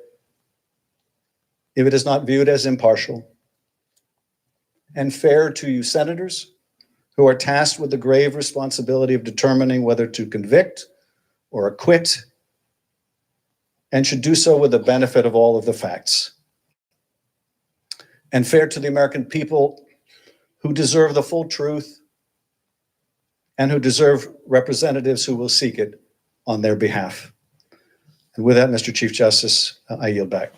Speaker 10: if it is not viewed as impartial. And fair to you senators, who are tasked with the grave responsibility of determining whether to convict or acquit, and should do so with the benefit of all of the facts. And fair to the American people, who deserve the full truth and who deserve representatives who will seek it on their behalf. And with that, Mr. Chief Justice, I yield back.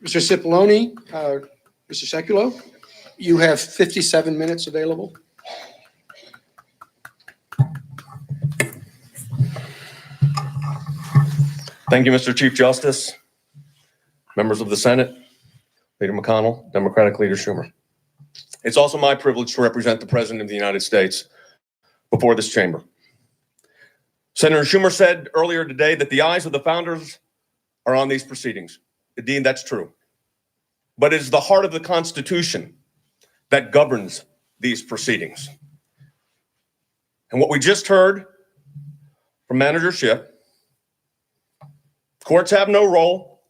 Speaker 5: Mr. Cipollone, Mr. Sekulow, you have 57 minutes available.
Speaker 12: Thank you, Mr. Chief Justice, members of the Senate, Leader McConnell, Democratic Leader Schumer. It's also my privilege to represent the President of the United States before this chamber. Senator Schumer said earlier today that the eyes of the founders are on these proceedings. Indeed, that's true. But it is the heart of the Constitution that governs these proceedings. And what we just heard from Manager Schiff, courts have no role.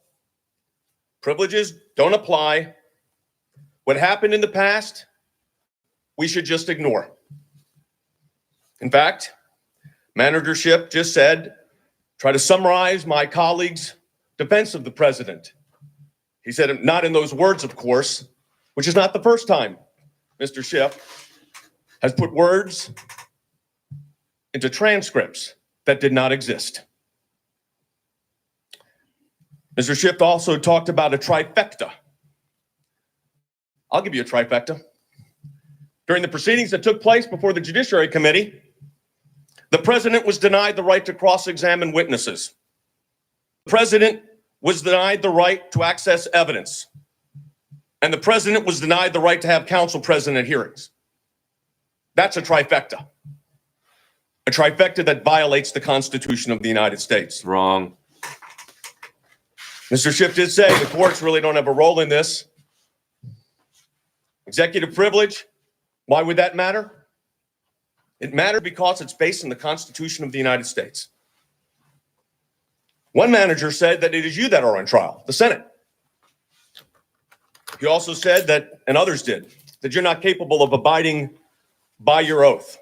Speaker 12: Privileges don't apply. What happened in the past, we should just ignore. In fact, Manager Schiff just said, try to summarize my colleague's defense of the president. He said it not in those words, of course, which is not the first time Mr. Schiff has put words into transcripts that did not exist. Mr. Schiff also talked about a trifecta. I'll give you a trifecta. During the proceedings that took place before the Judiciary Committee, the president was denied the right to cross-examine witnesses. The president was denied the right to access evidence. And the president was denied the right to have counsel present at hearings. That's a trifecta. A trifecta that violates the Constitution of the United States.
Speaker 2: Wrong.
Speaker 12: Mr. Schiff did say the courts really don't have a role in this. Executive privilege, why would that matter? It matters because it's based on the Constitution of the United States. One manager said that it is you that are on trial, the Senate. He also said that, and others did, that you're not capable of abiding by your oath.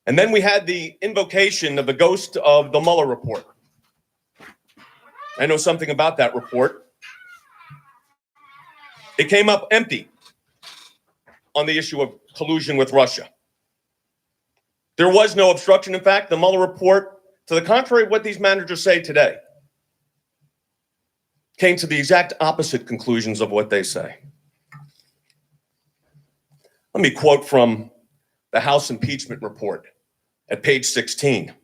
Speaker 12: And then we had the invocation of the ghost of the Mueller report. I know something about that report. It came up empty on the issue of collusion with Russia. There was no obstruction. In fact, the Mueller report, to the contrary of what these managers say today, came to the exact opposite conclusions of what they say. Let me quote from the House impeachment report at page 16.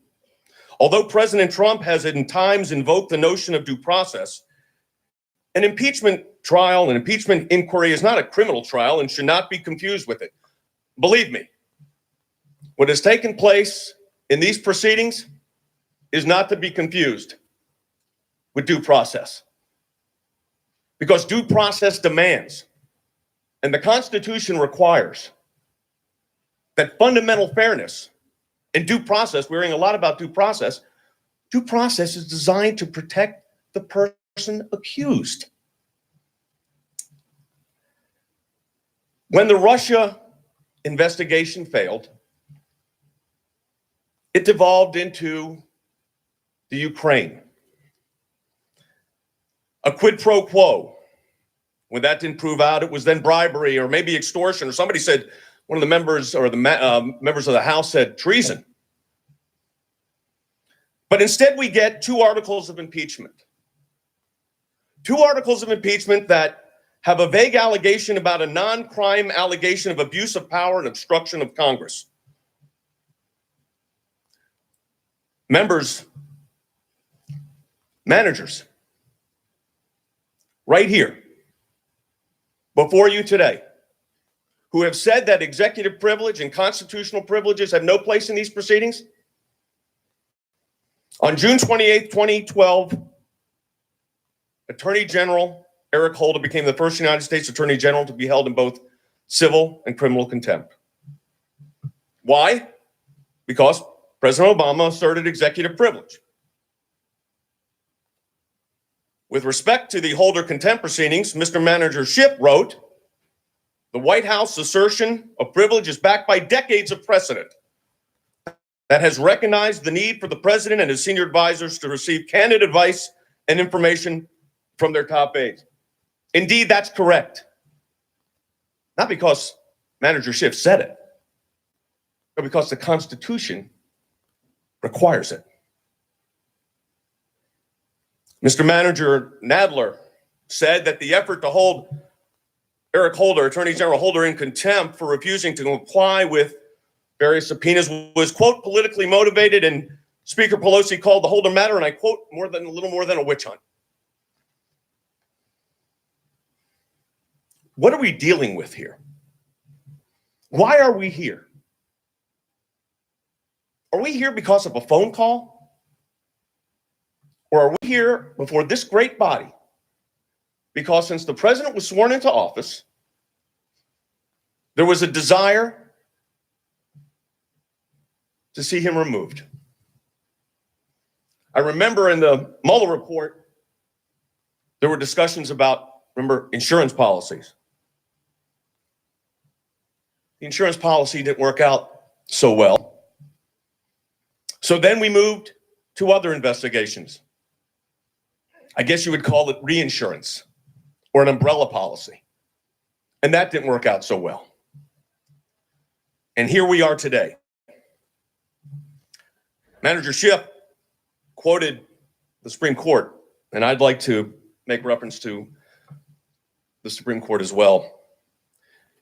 Speaker 12: Although President Trump has in times invoked the notion of due process, an impeachment trial, an impeachment inquiry is not a criminal trial and should not be confused with it. Believe me, what has taken place in these proceedings is not to be confused with due process. Because due process demands, and the Constitution requires, that fundamental fairness and due process, we're hearing a lot about due process is designed to protect the person accused. When the Russia investigation failed, it devolved into the Ukraine. A quid pro quo. When that didn't prove out, it was then bribery or maybe extortion, or somebody said, one of the members or the members of the House said treason. But instead we get two articles of impeachment. Two articles of impeachment that have a vague allegation about a non-crime allegation of abuse of power and obstruction of Congress. Members, managers, right here before you today, who have said that executive privilege and constitutional privileges have no place in these proceedings? On June 28, 2012, Attorney General Eric Holder became the first United States Attorney General to be held in both civil and criminal contempt. Why? Because President Obama asserted executive privilege. With respect to the Holder contempt proceedings, Mr. Manager Schiff wrote, "The White House assertion of privilege is backed by decades of precedent that has recognized the need for the president and his senior advisors to receive candid advice and information from their top aides." Indeed, that's correct. Not because Manager Schiff said it, but because the Constitution requires it. Mr. Manager Nadler said that the effort to hold Eric Holder, Attorney General Holder, in contempt for refusing to comply with various subpoenas was, quote, politically motivated, and Speaker Pelosi called the Holder matter, and I quote, a little more than a witch hunt. What are we dealing with here? Why are we here? Are we here because of a phone call? Or are we here before this great body because since the president was sworn into office, there was a desire to see him removed? I remember in the Mueller report, there were discussions about, remember, insurance policies. The insurance policy didn't work out so well. So then we moved to other investigations. I guess you would call it reinsurance or an umbrella policy. And that didn't work out so well. And here we are today. Manager Schiff quoted the Supreme Court, and I'd like to make reference to the Supreme Court as well.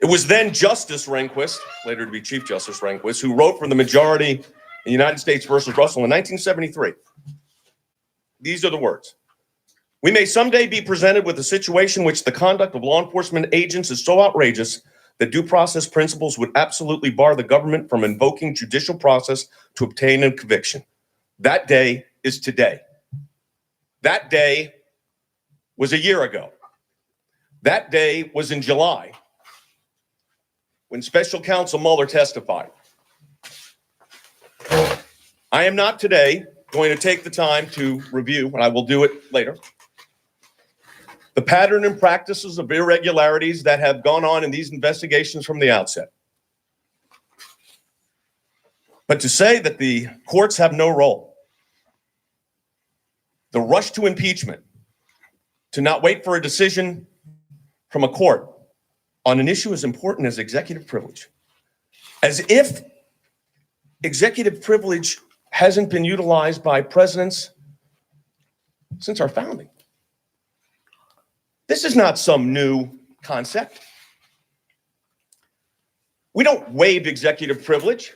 Speaker 12: It was then Justice Rehnquist, later to be Chief Justice Rehnquist, who wrote for the majority in the United States versus Russell in 1973. These are the words. "We may someday be presented with a situation in which the conduct of law enforcement agents is so outrageous that due process principles would absolutely bar the government from invoking judicial process to obtain a conviction. That day is today." That day was a year ago. That day was in July, when Special Counsel Mueller testified. I am not today going to take the time to review, and I will do it later, the pattern and practices of irregularities that have gone on in these investigations from the outset. But to say that the courts have no role, the rush to impeachment, to not wait for a decision from a court on an issue as important as executive privilege, as if executive privilege hasn't been utilized by presidents since our founding. This is not some new concept. We don't waive executive privilege,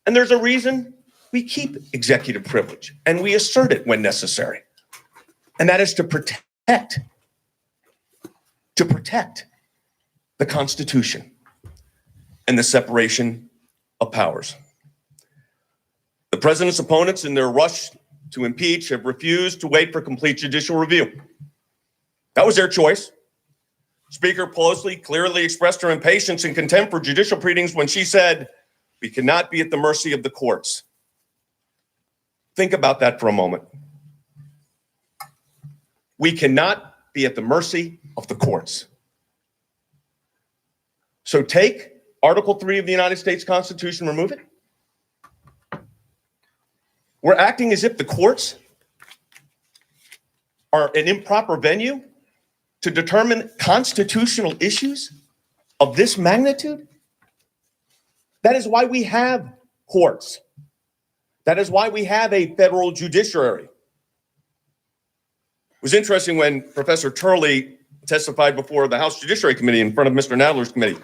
Speaker 12: and there's a reason we keep executive privilege, and we assert it when necessary. And that is to protect the Constitution and the separation of powers. The president's opponents, in their rush to impeach, have refused to wait for complete judicial review. That was their choice. Speaker Pelosi clearly expressed her impatience and contempt for judicial proceedings when she said, "We cannot be at the mercy of the courts." Think about that for a moment. We cannot be at the mercy of the courts. So take Article 3 of the United States Constitution, remove it. We're acting as if the courts are an improper venue to determine constitutional issues of this magnitude. That is why we have courts. That is why we have a federal judiciary. It was interesting when Professor Turley testified before the House Judiciary Committee in front of Mr. Nadler's committee.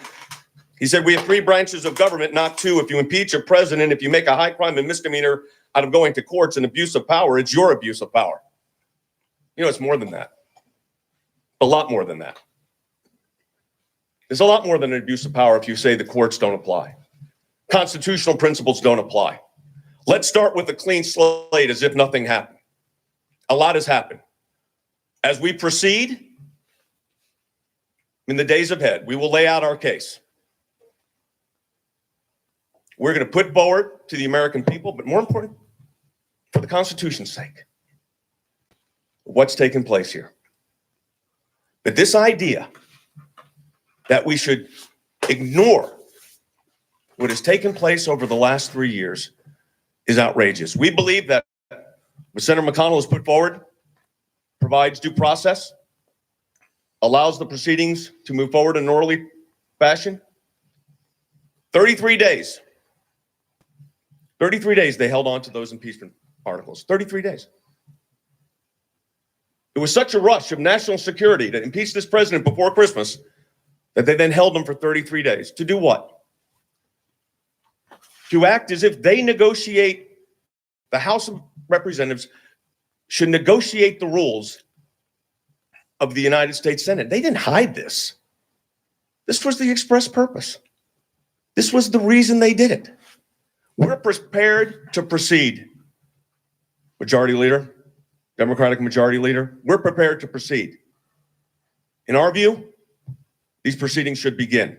Speaker 12: He said, "We have 3 branches of government, not 2. If you impeach a president, if you make a high crime and misdemeanor out of going to courts and abuse of power, it's your abuse of power." You know, it's more than that. A lot more than that. There's a lot more than an abuse of power if you say the courts don't apply. Constitutional principles don't apply. Let's start with a clean slate as if nothing happened. A lot has happened. As we proceed in the days ahead, we will lay out our case. We're going to put forward to the American people, but more important, for the Constitution's sake, what's taking place here. But this idea that we should ignore what has taken place over the last 3 years is outrageous. We believe that what Senator McConnell has put forward provides due process, allows the proceedings to move forward in an orderly fashion. 33 days. 33 days they held on to those impeachment articles. 33 days. It was such a rush of national security to impeach this president before Christmas that they then held him for 33 days. To do what? To act as if they negotiate, the House of Representatives should negotiate the rules of the United States Senate. They didn't hide this. This was the express purpose. This was the reason they did it. We're prepared to proceed. Majority Leader, Democratic Majority Leader, we're prepared to proceed. In our view, these proceedings should begin.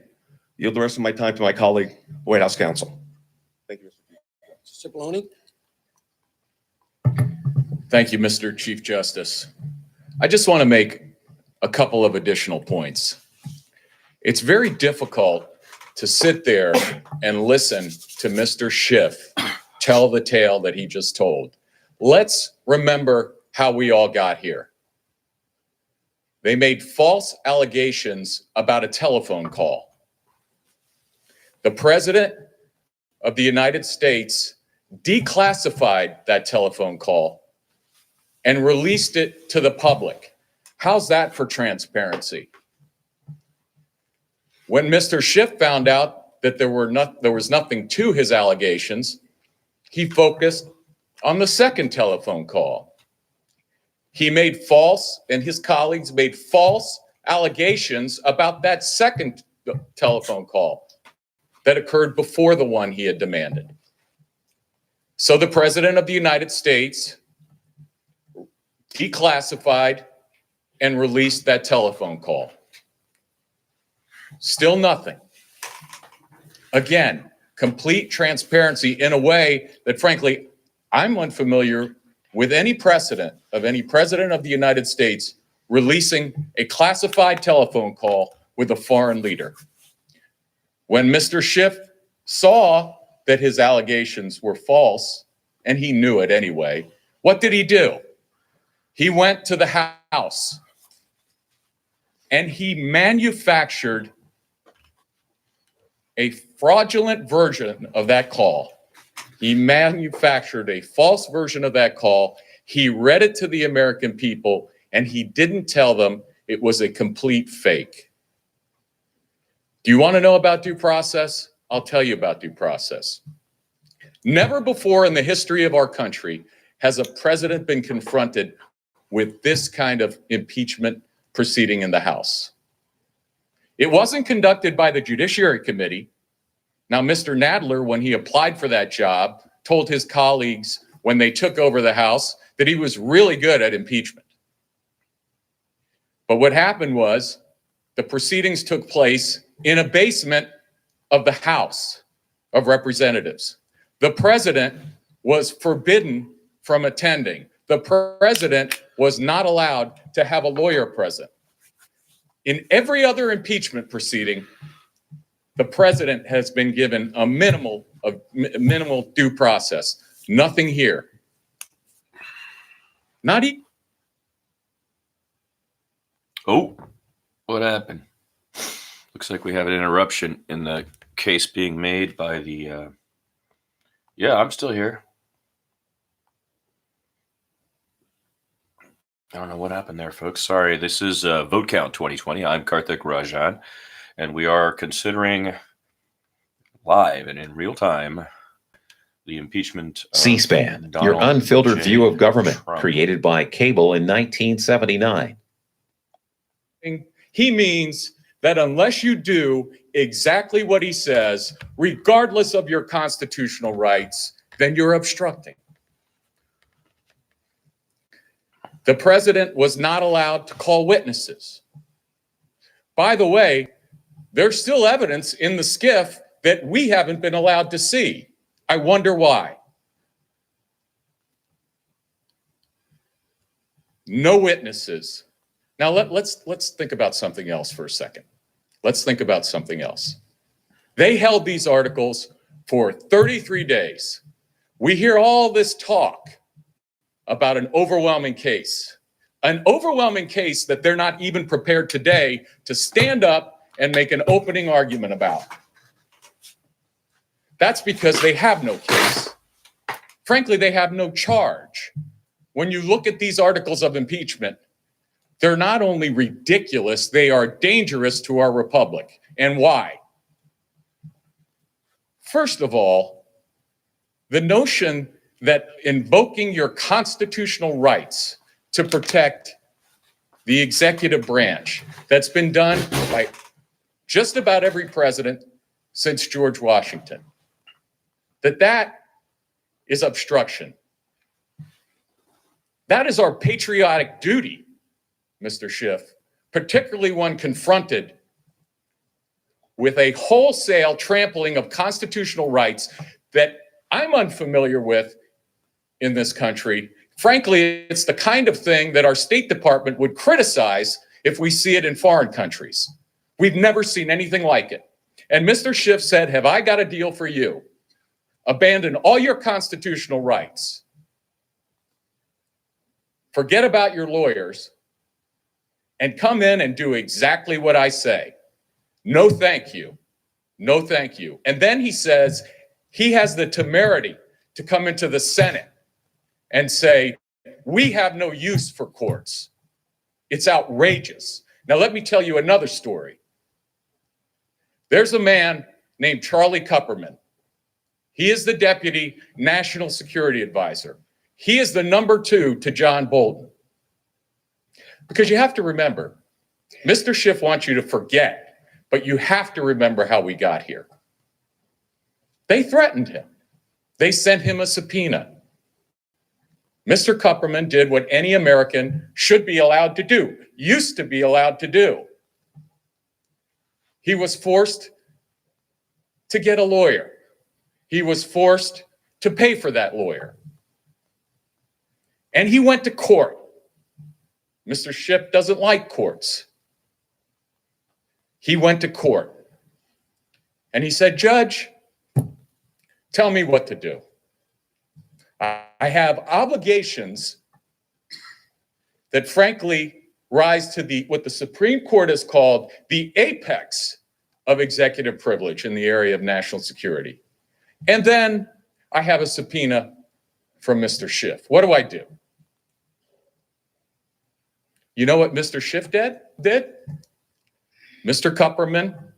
Speaker 12: Yield the rest of my time to my colleague, White House counsel. Thank you, Mr.
Speaker 5: Cipollone.
Speaker 9: Thank you, Mr. Chief Justice. I just want to make a couple of additional points. It's very difficult to sit there and listen to Mr. Schiff tell the tale that he just told. Let's remember how we all got here. They made false allegations about a telephone call. The President of the United States declassified that telephone call and released it to the public. How's that for transparency? When Mr. Schiff found out that there was nothing to his allegations, he focused on the second telephone call. He made false, and his colleagues made false allegations about that second telephone call that occurred before the one he had demanded. So the President of the United States declassified and released that telephone call. Still nothing. Again, complete transparency in a way that, frankly, I'm unfamiliar with any precedent of any president of the United States releasing a classified telephone call with a foreign leader. When Mr. Schiff saw that his allegations were false, and he knew it anyway, what did he do? He went to the House and he manufactured a fraudulent version of that call. He manufactured a false version of that call. He read it to the American people, and he didn't tell them it was a complete fake. Do you want to know about due process? I'll tell you about due process. Never before in the history of our country has a president been confronted with this kind of impeachment proceeding in the House. It wasn't conducted by the Judiciary Committee. Now, Mr. Nadler, when he applied for that job, told his colleagues when they took over the House that he was really good at impeachment. But what happened was the proceedings took place in a basement of the House of Representatives. The president was forbidden from attending. The president was not allowed to have a lawyer present. In every other impeachment proceeding, the president has been given a minimal due process. Nothing here. Not even.
Speaker 2: Oh, what happened? Looks like we have an interruption in the case being made by the. Yeah, I'm still here. I don't know what happened there, folks. Sorry. This is Vote Count 2020. I'm Karthik Rajan, and we are considering live and in real time the impeachment of
Speaker 13: C-SPAN, your
Speaker 2: Donald
Speaker 13: unfiltered
Speaker 2: J.
Speaker 13: view of government,
Speaker 2: Trump.
Speaker 13: created by cable in 1979.
Speaker 9: he means that unless you do exactly what he says, regardless of your constitutional rights, then you're obstructing. The president was not allowed to call witnesses. By the way, there's still evidence in the SCIF that we haven't been allowed to see. I wonder why. No witnesses. Now let's think about something else for a second. Let's think about something else. They held these articles for 33 days. We hear all this talk about an overwhelming case that they're not even prepared today to stand up and make an opening argument about. That's because they have no case. Frankly, they have no charge. When you look at these articles of impeachment, they're not only ridiculous, they are dangerous to our republic. And why? First of all, the notion that invoking your constitutional rights to protect the executive branch, that's been done by just about every president since George Washington, that is obstruction. That is our patriotic duty, Mr. Schiff, particularly when confronted with a wholesale trampling of constitutional rights that I'm unfamiliar with in this country. Frankly, it's the kind of thing that our State Department would criticize if we see it in foreign countries. We've never seen anything like it. And Mr. Schiff said, have I got a deal for you? Abandon all your constitutional rights. Forget about your lawyers and come in and do exactly what I say. No, thank you. No, thank you. And then he says he has the temerity to come into the Senate and say, we have no use for courts. It's outrageous. Now, let me tell you another story. There's a man named Charlie Kupperman. He is the Deputy National Security Advisor. He is the number 2 to John Bolton. Because you have to remember, Mr. Schiff wants you to forget, but you have to remember how we got here. They threatened him. They sent him a subpoena. Mr. Kupperman did what any American should be allowed to do, used to be allowed to do. He was forced to get a lawyer. He was forced to pay for that lawyer. And he went to court. Mr. Schiff doesn't like courts. He went to court. And he said, Judge, tell me what to do. I have obligations that frankly rise to what the Supreme Court has called the apex of executive privilege in the area of national security. And then I have a subpoena from Mr. Schiff. What do I do? You know what Mr. Schiff did? Mr. Kupperman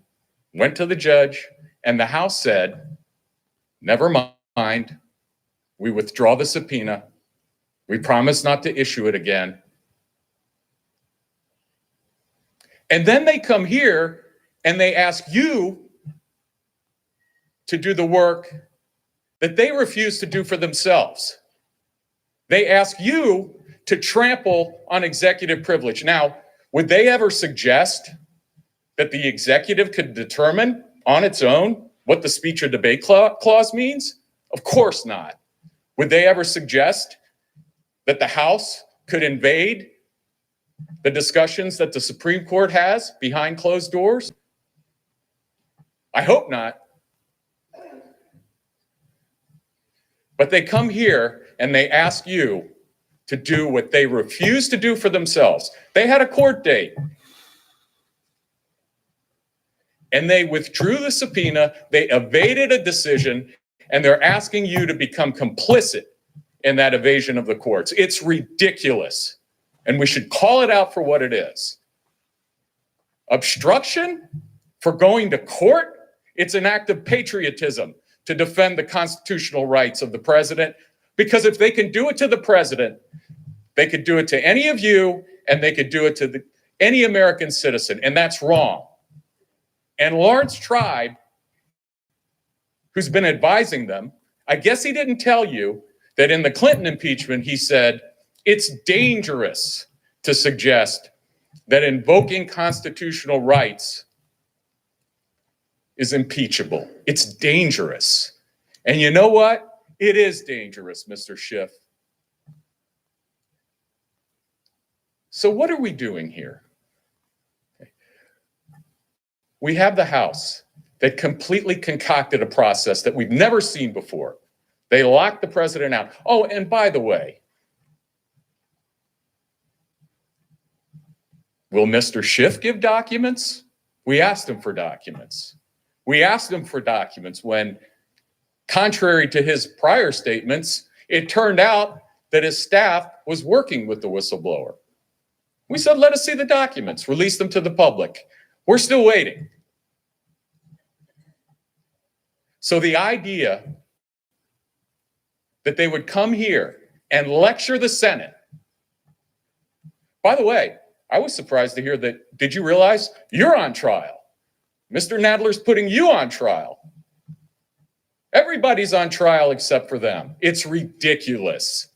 Speaker 9: went to the judge and the House said, never mind, we withdraw the subpoena. We promise not to issue it again. And then they come here and they ask you to do the work that they refuse to do for themselves. They ask you to trample on executive privilege. Now, would they ever suggest that the executive could determine on its own what the speech or debate clause means? Of course not. Would they ever suggest that the House could invade the discussions that the Supreme Court has behind closed doors? I hope not. But they come here and they ask you to do what they refuse to do for themselves. They had a court date. And they withdrew the subpoena, they evaded a decision, and they're asking you to become complicit in that evasion of the courts. It's ridiculous. And we should call it out for what it is. Obstruction for going to court? It's an act of patriotism to defend the constitutional rights of the president. Because if they can do it to the president, they could do it to any of you, and they could do it to any American citizen, and that's wrong. And Lawrence Tribe, who's been advising them, I guess he didn't tell you that in the Clinton impeachment, he said, it's dangerous to suggest that invoking constitutional rights is impeachable. It's dangerous. And you know what? It is dangerous, Mr. Schiff. So what are we doing here? We have the House that completely concocted a process that we've never seen before. They locked the president out. Oh, and by the way, will Mr. Schiff give documents? We asked him for documents. We asked him for documents when, contrary to his prior statements, it turned out that his staff was working with the whistleblower. We said, let us see the documents, release them to the public. We're still waiting. So the idea that they would come here and lecture the Senate. By the way, I was surprised to hear that, did you realize you're on trial? Mr. Nadler's putting you on trial. Everybody's on trial except for them. It's ridiculous.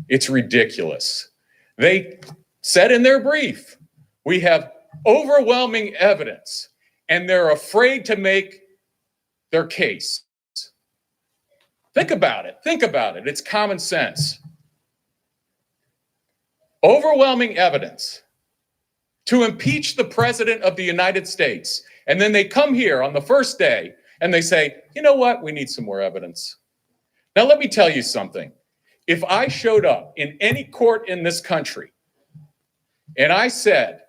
Speaker 9: It's ridiculous. They said in their brief, we have overwhelming evidence, and they're afraid to make their case. Think about it. Think about it. It's common sense. Overwhelming evidence to impeach the president of the United States. And then they come here on the first day and they say, you know what? We need some more evidence. Now, let me tell you something. If I showed up in any court in this country and I said,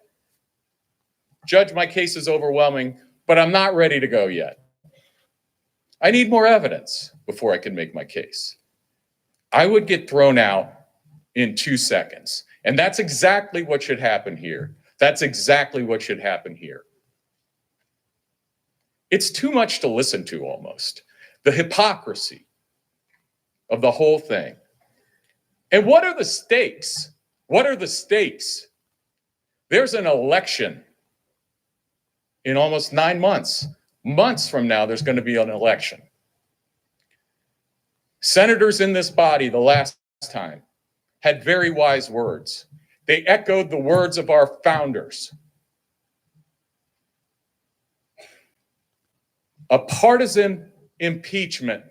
Speaker 9: Judge, my case is overwhelming, but I'm not ready to go yet. I need more evidence before I can make my case. I would get thrown out in 2 seconds. And that's exactly what should happen here. That's exactly what should happen here. It's too much to listen to almost. The hypocrisy of the whole thing. And what are the stakes? What are the stakes? There's an election in almost 9 months. Months from now, there's going to be an election. Senators in this body the last time had very wise words. They echoed the words of our founders. A partisan impeachment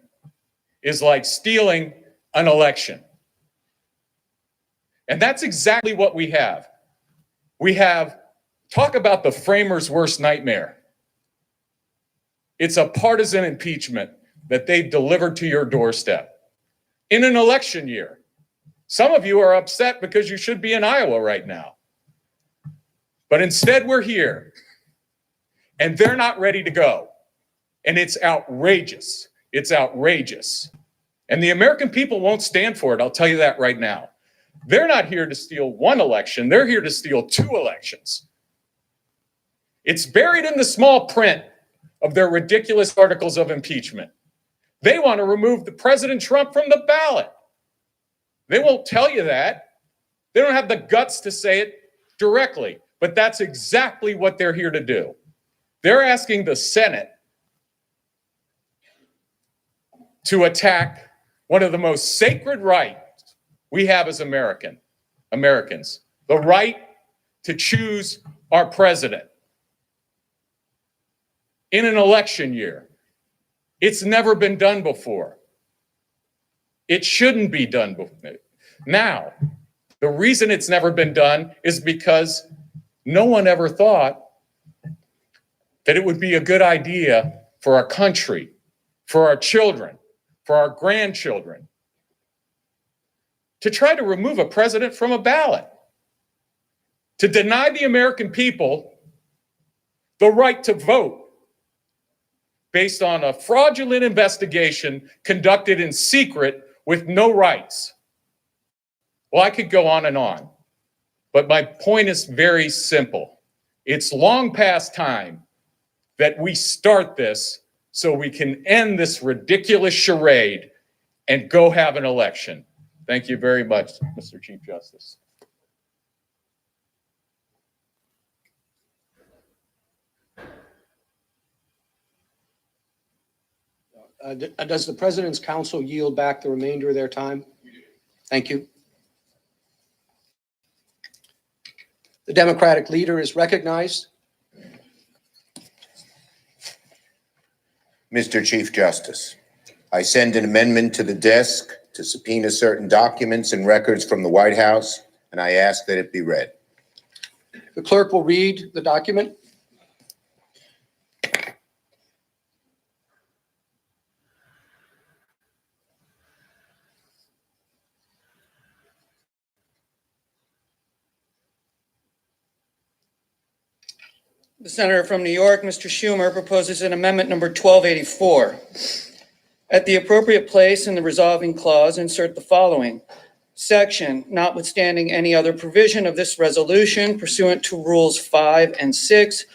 Speaker 9: is like stealing an election. And that's exactly what we have. We have, talk about the framers' worst nightmare. It's a partisan impeachment that they've delivered to your doorstep in an election year. Some of you are upset because you should be in Iowa right now. But instead we're here and they're not ready to go. And it's outrageous. It's outrageous. And the American people won't stand for it. I'll tell you that right now. They're not here to steal one election. They're here to steal 2 elections. It's buried in the small print of their ridiculous articles of impeachment. They want to remove the President Trump from the ballot. They won't tell you that. They don't have the guts to say it directly, but that's exactly what they're here to do. They're asking the Senate to attack one of the most sacred rights we have as Americans, the right to choose our president. In an election year. It's never been done before. It shouldn't be done before. Now, the reason it's never been done is because no one ever thought that it would be a good idea for our country, for our children, for our grandchildren, to try to remove a president from a ballot, to deny the American people the right to vote based on a fraudulent investigation conducted in secret with no rights. Well, I could go on, but my point is very simple. It's long past time that we start this so we can end this ridiculous charade and go have an election. Thank you very much, Mr. Chief Justice.
Speaker 5: Does the President's Council yield back the remainder of their time? Thank you. The Democratic leader is recognized.
Speaker 1: Mr. Chief Justice, I send an amendment to the desk to subpoena certain documents and records from the White House, and I ask that it be read.
Speaker 5: The clerk will read the document.
Speaker 8: The senator from New York, Mr. Schumer, proposes an amendment number 1284. At the appropriate place in the resolving clause, insert the following. Section, notwithstanding any other provision of this resolution pursuant to Rules 5 and 6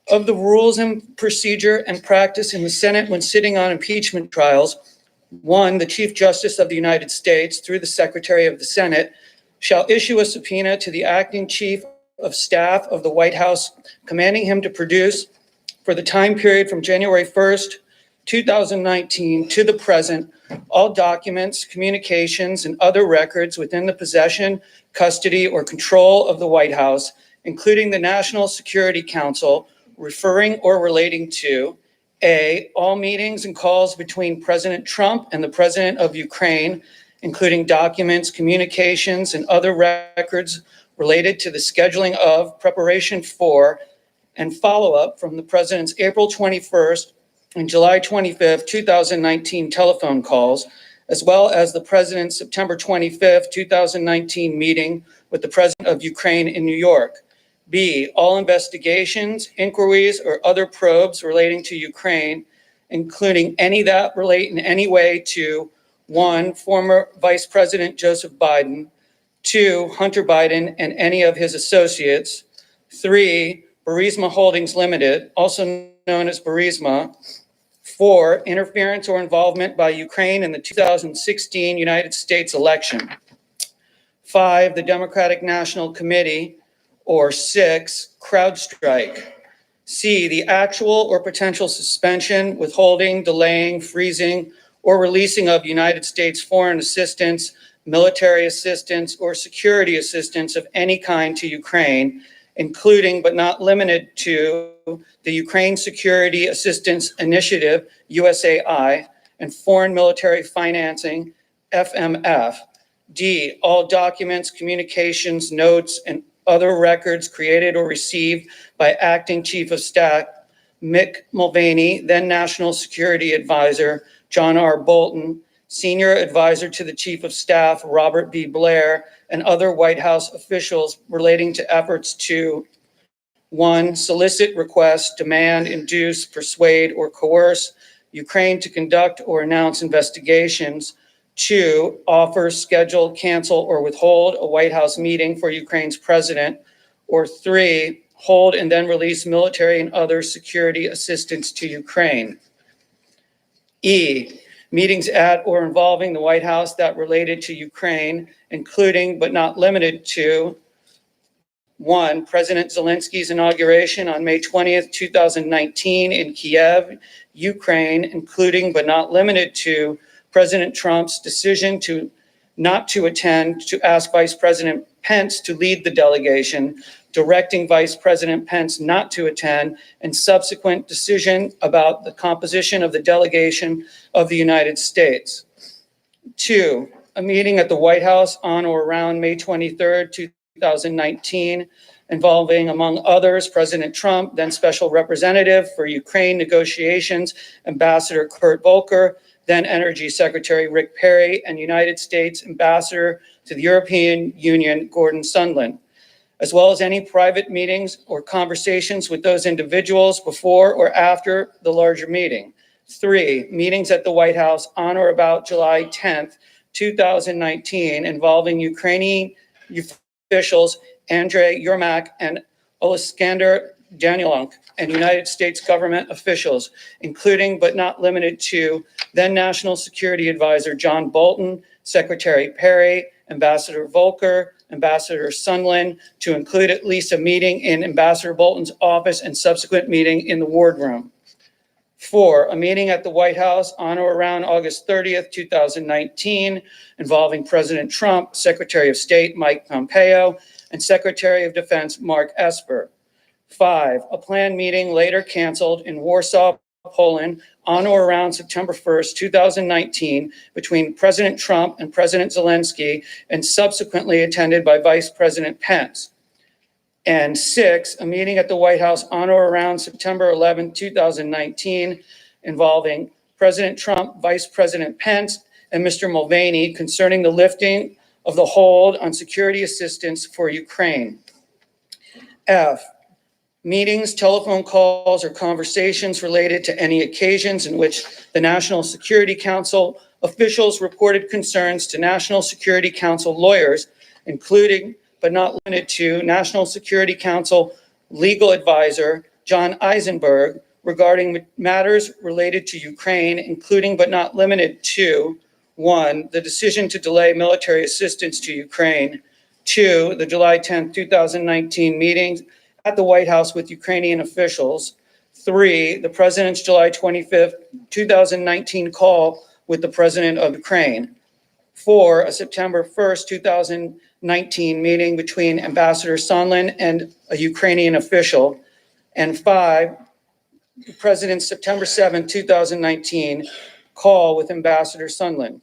Speaker 8: of the Rules and Procedure and Practice in the Senate when sitting on impeachment trials, 1, the Chief Justice of the United States, through the Secretary of the Senate, shall issue a subpoena to the acting Chief of Staff of the White House, commanding him to produce for the time period from January 1st, 2019 to the present, all documents, communications, and other records within the possession, custody, or control of the White House, including the National Security Council, referring or relating to A, all meetings and calls between President Trump and the President of Ukraine, including documents, communications, and other records related to the scheduling of, preparation for, and follow-up from the President's April 21st and July 25th, 2019 telephone calls, as well as the President's September 25th, 2019 meeting with the President of Ukraine in New York. B, all investigations, inquiries, or other probes relating to Ukraine, including any that relate in any way to 1, former Vice President Joseph Biden, 2, Hunter Biden and any of his associates, 3, Burisma Holdings Limited, also known as Burisma, 4, interference or involvement by Ukraine in the 2016 United States election, 5, the Democratic National Committee, or 6, CrowdStrike. C, the actual or potential suspension, withholding, delaying, freezing, or releasing of United States foreign assistance, military assistance, or security assistance of any kind to Ukraine, including but not limited to the Ukraine Security Assistance Initiative, USAI, and foreign military financing, FMF. D, all documents, communications, notes, and other records created or received by Acting Chief of Staff Mick Mulvaney, then National Security Advisor John R. Bolton, Senior Advisor to the Chief of Staff Robert B. Blair, and other White House officials relating to efforts to 1, solicit, request, demand, induce, persuade, or coerce Ukraine to conduct or announce investigations. 2, offer, schedule, cancel, or withhold a White House meeting for Ukraine's president. Or 3, hold and then release military and other security assistance to Ukraine. E, meetings at or involving the White House that related to Ukraine, including but not limited to 1, President Zelensky's inauguration on May 20th, 2019 in Kiev, Ukraine, including but not limited to President Trump's decision not to attend to ask Vice President Pence to lead the delegation, directing Vice President Pence not to attend, and subsequent decision about the composition of the delegation of the United States. 2, a meeting at the White House on or around May 23rd, 2019, involving, among others, President Trump, then Special Representative for Ukraine negotiations, Ambassador Kurt Volker, then Energy Secretary Rick Perry, and United States Ambassador to the European Union, Gordon Sondland, as well as any private meetings or conversations with those individuals before or after the larger meeting. 3, meetings at the White House on or about July 10th, 2019, involving Ukrainian officials Andrei Yermak and Oleksandr Danilyuk, and United States government officials, including but not limited to then National Security Advisor John Bolton, Secretary Perry, Ambassador Volker, Ambassador Sondland, to include at least a meeting in Ambassador Bolton's office and subsequent meeting in the wardroom. 4, a meeting at the White House on or around August 30th, 2019, involving President Trump, Secretary of State Mike Pompeo, and Secretary of Defense Mark Esper. 5, a planned meeting later canceled in Warsaw, Poland, on or around September 1st, 2019, between President Trump and President Zelensky, and subsequently attended by Vice President Pence. And 6, a meeting at the White House on or around September 11, 2019, involving President Trump, Vice President Pence, and Mr. Mulvaney concerning the lifting of the hold on security assistance for Ukraine. F, meetings, telephone calls, or conversations related to any occasions in which the National Security Council officials reported concerns to National Security Council lawyers, including but not limited to National Security Council legal advisor John Eisenberg regarding matters related to Ukraine, including but not limited to 1, the decision to delay military assistance to Ukraine, 2, the July 10, 2019 meetings at the White House with Ukrainian officials, 3, the President's July 25, 2019 call with the President of Ukraine, 4, a September 1st, 2019 meeting between Ambassador Sondland and a Ukrainian official, and 5, the President's September 7, 2019 call with Ambassador Sondland.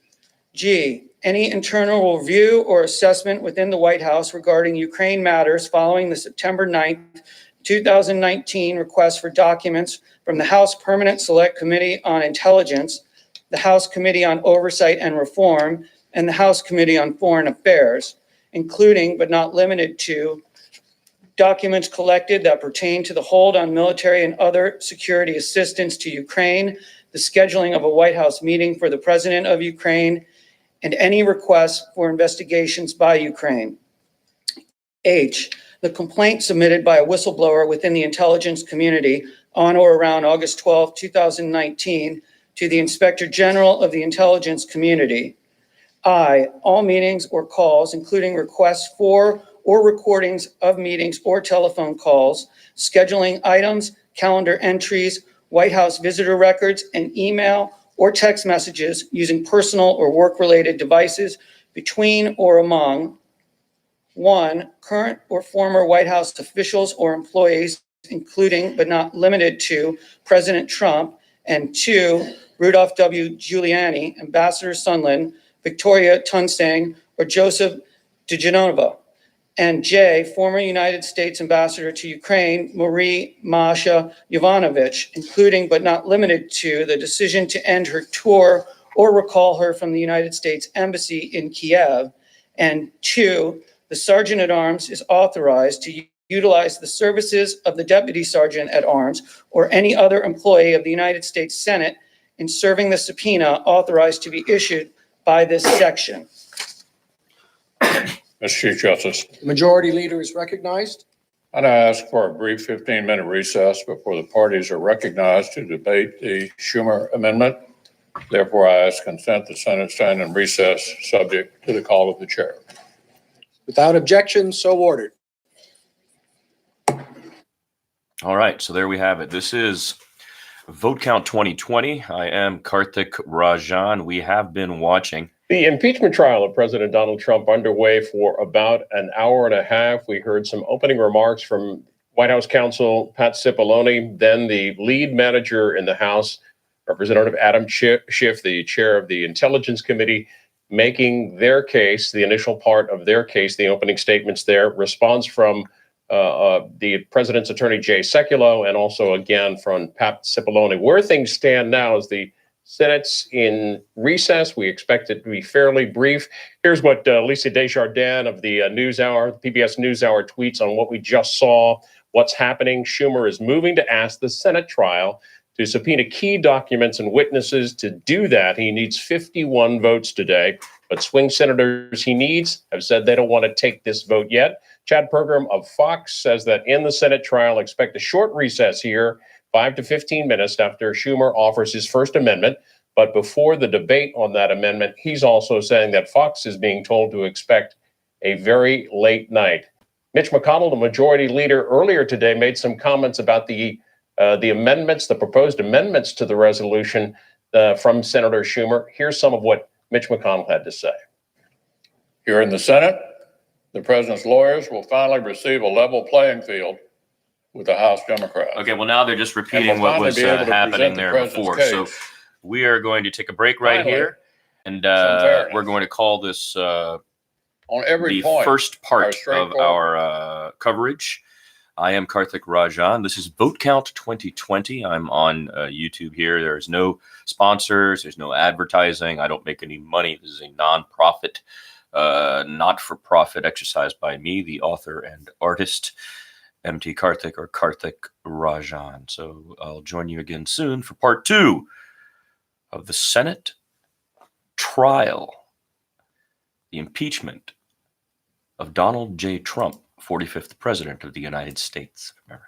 Speaker 8: G, any internal review or assessment within the White House regarding Ukraine matters following the September 9th, 2019 request for documents from the House Permanent Select Committee on Intelligence, the House Committee on Oversight and Reform, and the House Committee on Foreign Affairs, including but not limited to documents collected that pertain to the hold on military and other security assistance to Ukraine, the scheduling of a White House meeting for the President of Ukraine, and any requests for investigations by Ukraine. H, the complaint submitted by a whistleblower within the intelligence community on or around August 12, 2019 to the Inspector General of the intelligence community. I, all meetings or calls, including requests for or recordings of meetings or telephone calls, scheduling items, calendar entries, White House visitor records, and email or text messages using personal or work-related devices between or among 1, current or former White House officials or employees, including but not limited to President Trump, and 2, Rudolph W. Giuliani, Ambassador Sondland, Victoria Tunsang, or Joseph DeGenova, and J, former United States Ambassador to Ukraine, Marie Masha Yovanovitch, including but not limited to the decision to end her tour or recall her from the United States Embassy in Kiev, and 2, the Sergeant at Arms is authorized to utilize the services of the Deputy Sergeant at Arms or any other employee of the United States Senate in serving the subpoena authorized to be issued by this section.
Speaker 7: Mr. Chief Justice,
Speaker 5: Majority Leader is recognized.
Speaker 7: I'd ask for a brief 15-minute recess before the parties are recognized to debate the Schumer amendment. Therefore, I ask consent the Senate stand in recess, subject to the call of the chair.
Speaker 5: Without objection, so ordered.
Speaker 2: All right, so there we have it. This is Vote Count 2020. I am Karthik Rajan. We have been watching
Speaker 4: The impeachment trial of President Donald Trump underway for about an hour and a half. We heard some opening remarks from White House counsel Pat Cipollone, then the lead manager in the House, Representative Adam Schiff, the chair of the Intelligence Committee, making their case, the initial part of their case, the opening statements there, response from the president's attorney, Jay Sekulow, and also again from Pat Cipollone. Where things stand now is the Senate's in recess. We expect it to be fairly brief. Here's what Lisa Desjardins of the NewsHour, PBS NewsHour tweets on what we just saw, what's happening. Schumer is moving to ask the Senate trial to subpoena key documents and witnesses. To do that, he needs 51 votes today, but swing senators he needs have said they don't want to take this vote yet. Chad Pergram of Fox says that in the Senate trial, expect a short recess here, 5 to 15 minutes after Schumer offers his First Amendment. But before the debate on that amendment, he's also saying that Fox is being told to expect a very late night. Mitch McConnell, the majority leader, earlier today made some comments about the the proposed amendments to the resolution from Senator Schumer. Here's some of what Mitch McConnell had to say.
Speaker 7: Here in the Senate, the president's lawyers will finally receive a level playing field with the House Democrats.
Speaker 2: Okay, well, now they're just
Speaker 7: And
Speaker 2: repeating
Speaker 7: we'll
Speaker 2: what
Speaker 7: finally
Speaker 2: was
Speaker 7: be able to
Speaker 2: happening
Speaker 7: present the
Speaker 2: there
Speaker 7: president's
Speaker 2: before. So
Speaker 7: case.
Speaker 2: we are going to take a break right
Speaker 7: Finally,
Speaker 2: here, and
Speaker 7: fairness.
Speaker 2: we're going to call this
Speaker 7: On every
Speaker 2: the
Speaker 7: point,
Speaker 2: first part of
Speaker 7: straightforward.
Speaker 2: our coverage. I am Karthik Rajan. This is Vote Count 2020. I'm on YouTube here. There's no sponsors. There's no advertising. I don't make any money. This is a nonprofit, not-for-profit exercise by me, the author and artist, MT Karthik or Karthik Rajan. So I'll join you again soon for part 2 of the Senate trial, the impeachment of Donald J. Trump, 45th President of the United States of America.